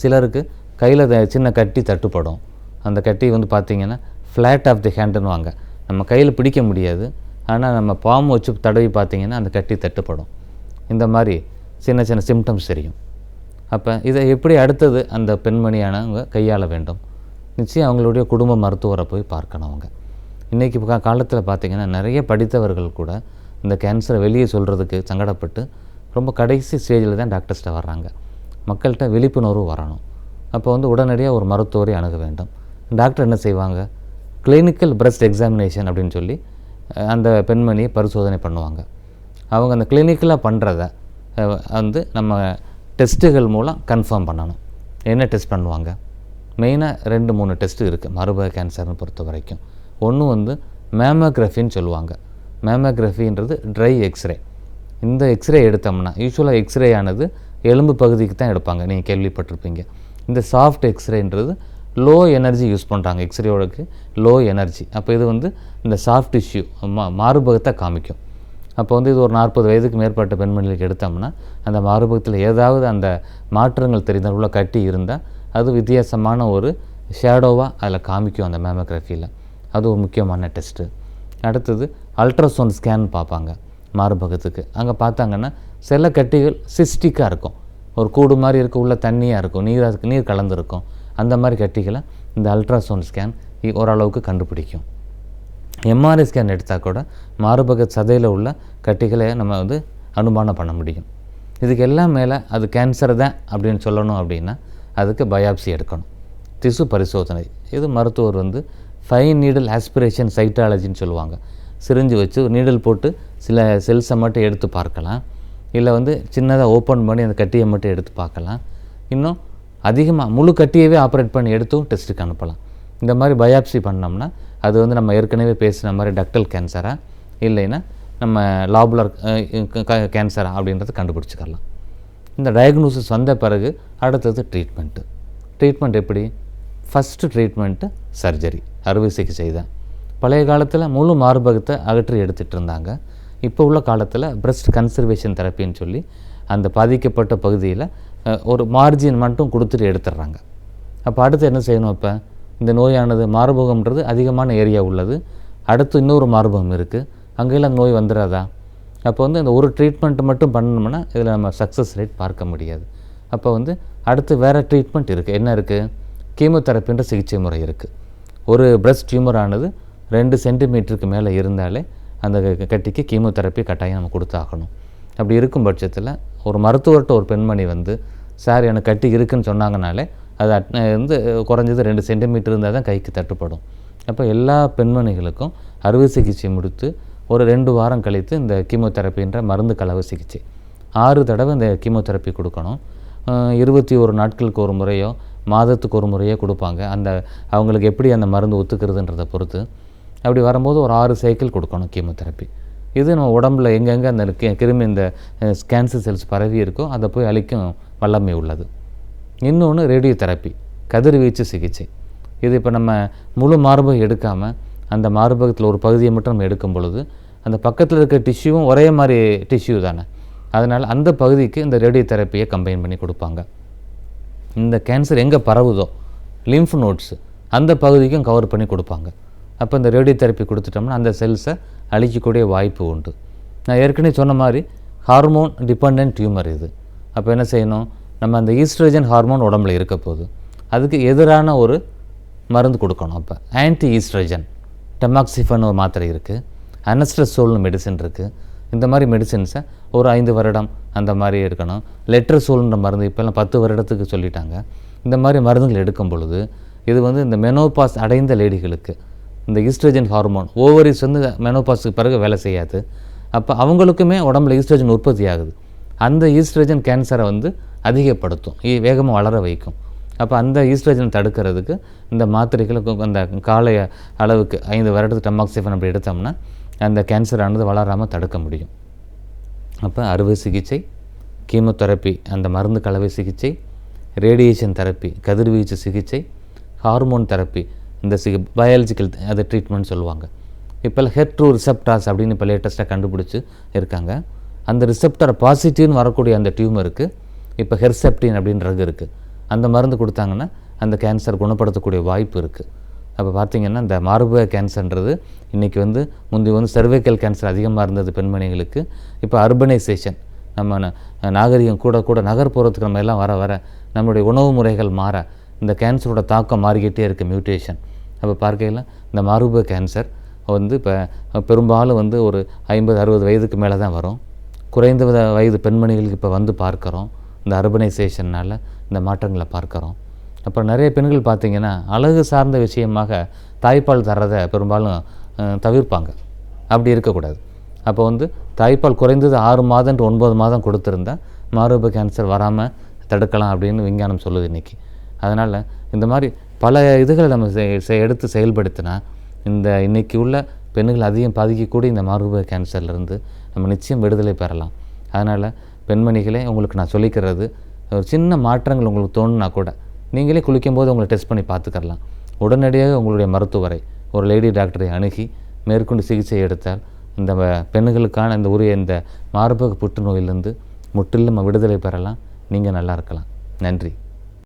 சிலருக்கு கையில் சின்ன கட்டி தட்டுப்படும். அந்த கட்டி பார்த்திங்கன்னா ஃப்ளாட் ஆஃப் தி ஹேண்டுன்னு வாங்க, நம்ம கையில் பிடிக்க முடியாது, ஆனால் நம்ம பாம்பு வச்சு தடவி பார்த்திங்கன்னா அந்த கட்டி தட்டுப்படும். இந்த மாதிரி சின்ன சின்ன சிம்டம்ஸ் தெரியும். அப்போ இதை எப்படி அடுத்தது அந்த பெண்மணியானவங்க கையாள வேண்டும்? நிச்சயம் அவங்களுடைய குடும்ப மருத்துவரை போய் பார்க்கணும். அவங்க இன்றைக்கி காலத்தில் பார்த்திங்கன்னா நிறைய படித்தவர்கள் கூட இந்த கேன்சரை வெளியே சொல்கிறதுக்கு சங்கடப்பட்டு ரொம்ப கடைசி ஸ்டேஜில் தான் டாக்டர்ஸ்கிட்ட வர்றாங்க. மக்கள்கிட்ட விழிப்புணர்வு வரணும். அப்போ உடனடியாக ஒரு மருத்துவரை அணுக வேண்டும். டாக்டர் என்ன செய்வாங்க? கிளினிக்கல் பிரஸ்ட் எக்ஸாமினேஷன் அப்படின்னு சொல்லி அந்த பெண்மணியை பரிசோதனை பண்ணுவாங்க. அவங்க அந்த கிளினிக்கலாக பண்ணுறத நம்ம டெஸ்ட்டுகள் மூலம் கன்ஃபார்ம் பண்ணணும். என்ன டெஸ்ட் பண்ணுவாங்க? மெயினாக 2-3 டெஸ்ட்டு இருக்குது மார்பக கேன்சர்னு பொறுத்த வரைக்கும். ஒன்று மேமோகிராஃபின்னு சொல்லுவாங்க. மேமோகிராஃபின்றது ட்ரை எக்ஸ்ரே. இந்த எக்ஸ்ரே எடுத்தோம்னா யூஸ்வலாக எக்ஸ்ரே ஆனது எலும்பு பகுதிக்கு தான் எடுப்பாங்க, நீங்கள் கேள்விப்பட்டிருப்பீங்க. இந்த சாஃப்ட் எக்ஸ்ரேன்றது லோ எனர்ஜி யூஸ் பண்ணுறாங்க, எக்ஸ்ரேயோடக்கு லோ எனர்ஜி. அப்போ இது இந்த சாஃப்ட் டிஷ்யூ மார்பகத்தை காமிக்கும். அப்போ இது ஒரு 40 வயதுக்கு மேற்பட்ட பெண்மணிகளுக்கு எடுத்தோம்னா அந்த மார்பகத்தில் ஏதாவது அந்த மாற்றங்கள் தெரிந்தால், உள்ள கட்டி இருந்தால் அது வித்தியாசமான ஒரு ஷேடோவாக அதில் காமிக்கும் அந்த மேமோகிராஃபியில். அது ஒரு முக்கியமான டெஸ்ட்டு. அடுத்தது அல்ட்ராசவுண்ட் ஸ்கேன் பார்ப்பாங்க மார்பகத்துக்கு. அங்கே பார்த்தாங்கன்னா சில கட்டிகள் சிஸ்டிக்காக இருக்கும், ஒரு கூடு மாதிரி இருக்க, உள்ள தண்ணியாக இருக்கும், நீர் கலந்துருக்கும். அந்த மாதிரி கட்டிகளை இந்த அல்ட்ராசவுண்ட் ஸ்கேன் ஓரளவுக்கு கண்டுபிடிக்கும். எம்ஆர்ஐ ஸ்கேன் எடுத்தால் கூட மார்பக சதையில் உள்ள கட்டிகளை நம்ம வந்து அனுமானம் பண்ண முடியும். இதுக்கு எல்லாம் மேலே அது கேன்சர் தான் அப்படின்னு சொல்லணும் அப்படின்னா அதுக்கு பயாப்சி எடுக்கணும், திசு பரிசோதனை. இது மருத்துவர் வந்து ஃபைன் நீடில் ஆஸ்பிரேஷன் சைட்டாலஜின்னு சொல்லுவாங்க. சிரிஞ்சு வச்சு ஒரு நீடில் போட்டு சில செல்ஸை மட்டும் எடுத்து பார்க்கலாம், இல்லை வந்து சின்னதாக ஓப்பன் பண்ணி அந்த கட்டியை மட்டும் எடுத்து பார்க்கலாம். இன்னும் அதிகமாக முழு கட்டியவே ஆப்ரேட் பண்ணி எடுத்தும் டெஸ்ட்டுக்கு அனுப்பலாம். இந்த மாதிரி பயாப்சி பண்ணோம்னா அது வந்து நம்ம ஏற்கனவே பேசின மாதிரி டக்டல் கேன்சரா இல்லைன்னா நம்ம லாபுலர் கேன்சரா அப்படின்றத கண்டுபிடிச்சிக்கலாம். இந்த டயக்னோசிஸ் வந்த பிறகு அடுத்தது ட்ரீட்மெண்ட் எப்படி? ஃபஸ்ட்டு ட்ரீட்மெண்ட்டு சர்ஜரி, அறுவை சிகிச்சை தான். பழைய காலத்தில் முழு மார்பகத்தை அகற்றி எடுத்துகிட்டு இருந்தாங்க. இப்போ உள்ள காலத்தில் பிரஸ்ட் கன்சர்வேஷன் தெரப்பின்னு சொல்லி அந்த பாதிக்கப்பட்ட பகுதியில் ஒரு மார்ஜின் மட்டும் கொடுத்துட்டு எடுத்துடுறாங்க. அப்போ அடுத்து என்ன செய்யணும்? இப்போ இந்த நோயானது மார்பகம்ன்றது அதிகமான ஏரியா உள்ளது, அடுத்து இன்னொரு மார்பகம் இருக்குது, அங்கெல்லாம் நோய் வந்துடாதா? அப்போ வந்து இந்த ஒரு ட்ரீட்மெண்ட் மட்டும் பண்ணணும்னா இதில் நம்ம சக்ஸஸ் ரேட் பார்க்க முடியாது. அப்போ வந்து அடுத்து வேறு ட்ரீட்மெண்ட் இருக்குது. என்ன இருக்குது? கீமோதெரப்பின்ற சிகிச்சை முறை இருக்குது. ஒரு பிரஸ்ட் டியூமர் ஆனது 2 சென்டிமீட்டருக்கு மேலே இருந்தாலே அந்த கட்டிக்கு கீமோதெரப்பி கட்டாயம் நம்ம கொடுத்தாகணும். அப்படி இருக்கும் பட்சத்தில் ஒரு மருத்துவர்கிட்ட ஒரு பெண்மணி வந்து சார் எனக்கு கட்டி இருக்குதுன்னு சொன்னாங்கனாலே அது வந்து குறைஞ்சது 2 சென்டிமீட்டர் இருந்தால் தான் கைக்கு தட்டுப்படும். அப்போ எல்லா பெண்மணிகளுக்கும் அறுவை சிகிச்சை முடித்து ஒரு 2 வாரம் கழித்து இந்த கீமோதெரப்பின்ற மருந்து கலவை சிகிச்சை 6 தடவை இந்த கீமோதெரப்பி கொடுக்கணும். 21 நாட்களுக்கு ஒரு முறையோ மாதத்துக்கு ஒரு முறையோ கொடுப்பாங்க. அந்த அவங்களுக்கு எப்படி அந்த மருந்து ஒத்துக்கிறதுன்றதை பொறுத்து. அப்படி வரும்போது ஒரு 6 சைக்கிள் கொடுக்கணும் கீமோதெரப்பி. இது நம்ம உடம்புல எங்கெங்கே அந்த கிருமி இந்த கேன்சர் செல்ஸ் பரவி இருக்கோ அதை போய் அழிக்கும் வல்லமை உள்ளது. இன்னொன்று ரேடியோ தெரப்பி, கதிர்வீச்சு சிகிச்சை. இது இப்போ நம்ம முழு மார்பகம் எடுக்காமல் அந்த மார்பகத்தில் ஒரு பகுதியை மட்டும் நம்ம எடுக்கும் பொழுது அந்த பக்கத்தில் இருக்க டிஷ்யூவும் ஒரே மாதிரி டிஷ்யூ தானே, அதனால் அந்த பகுதிக்கு இந்த ரேடியோ தெரப்பியை கம்பைன் பண்ணி கொடுப்பாங்க. இந்த கேன்சர் எங்கே பரவுதோ லிம்ஃப் நோட்ஸு அந்த பகுதிக்கும் கவர் பண்ணி கொடுப்பாங்க. அப்போ இந்த ரேடியோ தெரப்பி கொடுத்துட்டோம்னா அந்த செல்ஸை அழிக்கக்கூடிய வாய்ப்பு உண்டு. நான் ஏற்கனவே சொன்ன மாதிரி ஹார்மோன் டிபெண்ட் டியூமர் இது. அப்போ என்ன செய்யணும்? நம்ம அந்த ஈஸ்ட்ரோஜன் ஹார்மோன் உடம்புல இருக்க போது அதுக்கு எதிரான ஒரு மருந்து கொடுக்கணும். அப்போ ஆன்டி ஈஸ்ட்ரோஜன் டெமாக்சிஃபன் ஒரு மாத்திரை இருக்குது, அனஸ்ட்ரசோல்னு மெடிசன் இருக்குது. இந்த மாதிரி மெடிசின்ஸை ஒரு 5 வருடம் அந்த மாதிரி இருக்கணும். லெட்ரசோல்ன்ற மருந்து இப்போல்லாம் 10 வருடத்துக்கு சொல்லிட்டாங்க. இந்த மாதிரி மருந்துகள் எடுக்கும் பொழுது இது வந்து இந்த மெனோபாஸ் அடைந்த லேடிகளுக்கு இந்த ஈஸ்ட்ரோஜன் ஹார்மோன் ஓவரிஸ் வந்து மெனோபாஸுக்கு பிறகு வேலை செய்யாது. அப்போ அவங்களுக்குமே உடம்புல ஈஸ்ட்ரோஜன் உற்பத்தி ஆகுது. அந்த ஈஸ்ட்ரோஜன் கேன்சரை வந்து அதிகப்படுத்தும், வேகமாக வளர வைக்கும். அப்போ அந்த ஈஸ்ட்ரோஜன் தடுக்கிறதுக்கு இந்த மாத்திரைகளுக்கு அந்த காலை அளவுக்கு 5 வருடத்துக்கு டெமாக்சிஃபன் அப்படி எடுத்தோம்னா அந்த கேன்சர் ஆனது வளராமல் தடுக்க முடியும். அப்போ அறுவை சிகிச்சை, கீமோதெரப்பி அந்த மருந்து கலவை சிகிச்சை, ரேடியேஷன் தெரப்பி கதிர்வீச்சு சிகிச்சை, ஹார்மோன் தெரப்பி இந்த பயாலஜிக்கல் அது ட்ரீட்மெண்ட் சொல்லுவாங்க. இப்போ ஹெர்2 ரிசெப்டார்ஸ் அப்படின்னு இப்போ லேட்டஸ்ட்டாக கண்டுபிடிச்சி இருக்காங்க. அந்த ரிசெப்டார் பாசிட்டிவ்னு வரக்கூடிய அந்த டியூமருக்கு இப்போ ஹெர்செப்டின் அப்படின்னு ட்ரக் இருக்குது. அந்த மருந்து கொடுத்தாங்கன்னா அந்த கேன்சர் குணப்படுத்தக்கூடிய வாய்ப்பு இருக்குது. அப்போ பார்த்திங்கன்னா இந்த மார்பக கேன்சர்ன்றது இன்றைக்கி வந்து முந்தி வந்து செர்வைக்கல் கேன்சர் அதிகமாக இருந்தது பெண்மணிகளுக்கு. இப்போ அர்பனைசேஷன் நம்ம நாகரிகம் கூட நகர்ப்புறத்துக்கு நம்ம எல்லாம் வர நம்மளுடைய உணவு முறைகள் மாற இந்த கேன்சரோட தாக்கம் மாறிக்கிட்டே இருக்குது, மியூட்டேஷன். அப்போ பார்க்கையில் இந்த மார்பக கேன்சர் வந்து இப்போ பெரும்பாலும் வந்து ஒரு 50-60 வயதுக்கு மேலே தான் வரும். குறைந்த வயது பெண்மணிகளுக்கு இப்போ வந்து பார்க்குறோம். இந்த அர்பனைசேஷன்னால் இந்த மாற்றங்களை பார்க்குறோம். அப்புறம் நிறைய பெண்கள் பார்த்திங்கன்னா அழகு சார்ந்த விஷயமாக தாய்ப்பால் தர்றதை பெரும்பாலும் தவிர்ப்பாங்க. அப்படி இருக்கக்கூடாது. அப்போ வந்து தாய்ப்பால் குறைந்தது 6 மாதம் to 9 மாதம் கொடுத்துருந்தா மார்பக கேன்சர் வராமல் தடுக்கலாம் அப்படின்னு விஞ்ஞானம் சொல்லுது இன்றைக்கி. அதனால் இந்த மாதிரி பல இதுகளை நம்ம எடுத்து செயல்படுத்தினா இந்த இன்றைக்கி உள்ள பெண்கள் அதிகம் பாதிக்கக்கூடிய இந்த மார்பக கேன்சர்லேருந்து நம்ம நிச்சயம் விடுதலை பெறலாம். அதனால் பெண்மணிகளே உங்களுக்கு நான் சொல்லிக்கிறது, ஒரு சின்ன மாற்றங்கள் உங்களுக்கு தோணுனா கூட நீங்களே குளிக்கும்போது உங்களை டெஸ்ட் பண்ணி பார்த்துக்கலாம். உடனடியாக உங்களுடைய மருத்துவரை ஒரு லேடி டாக்டரை அணுகி மேற்கொண்டு சிகிச்சை எடுத்தால் இந்த பெண்களுக்கான இந்த உரிய இந்த மார்பக புற்றுநோயிலிருந்து முற்றிலும் விடுதலை பெறலாம். நீங்கள் நல்லா இருக்கலாம். நன்றி.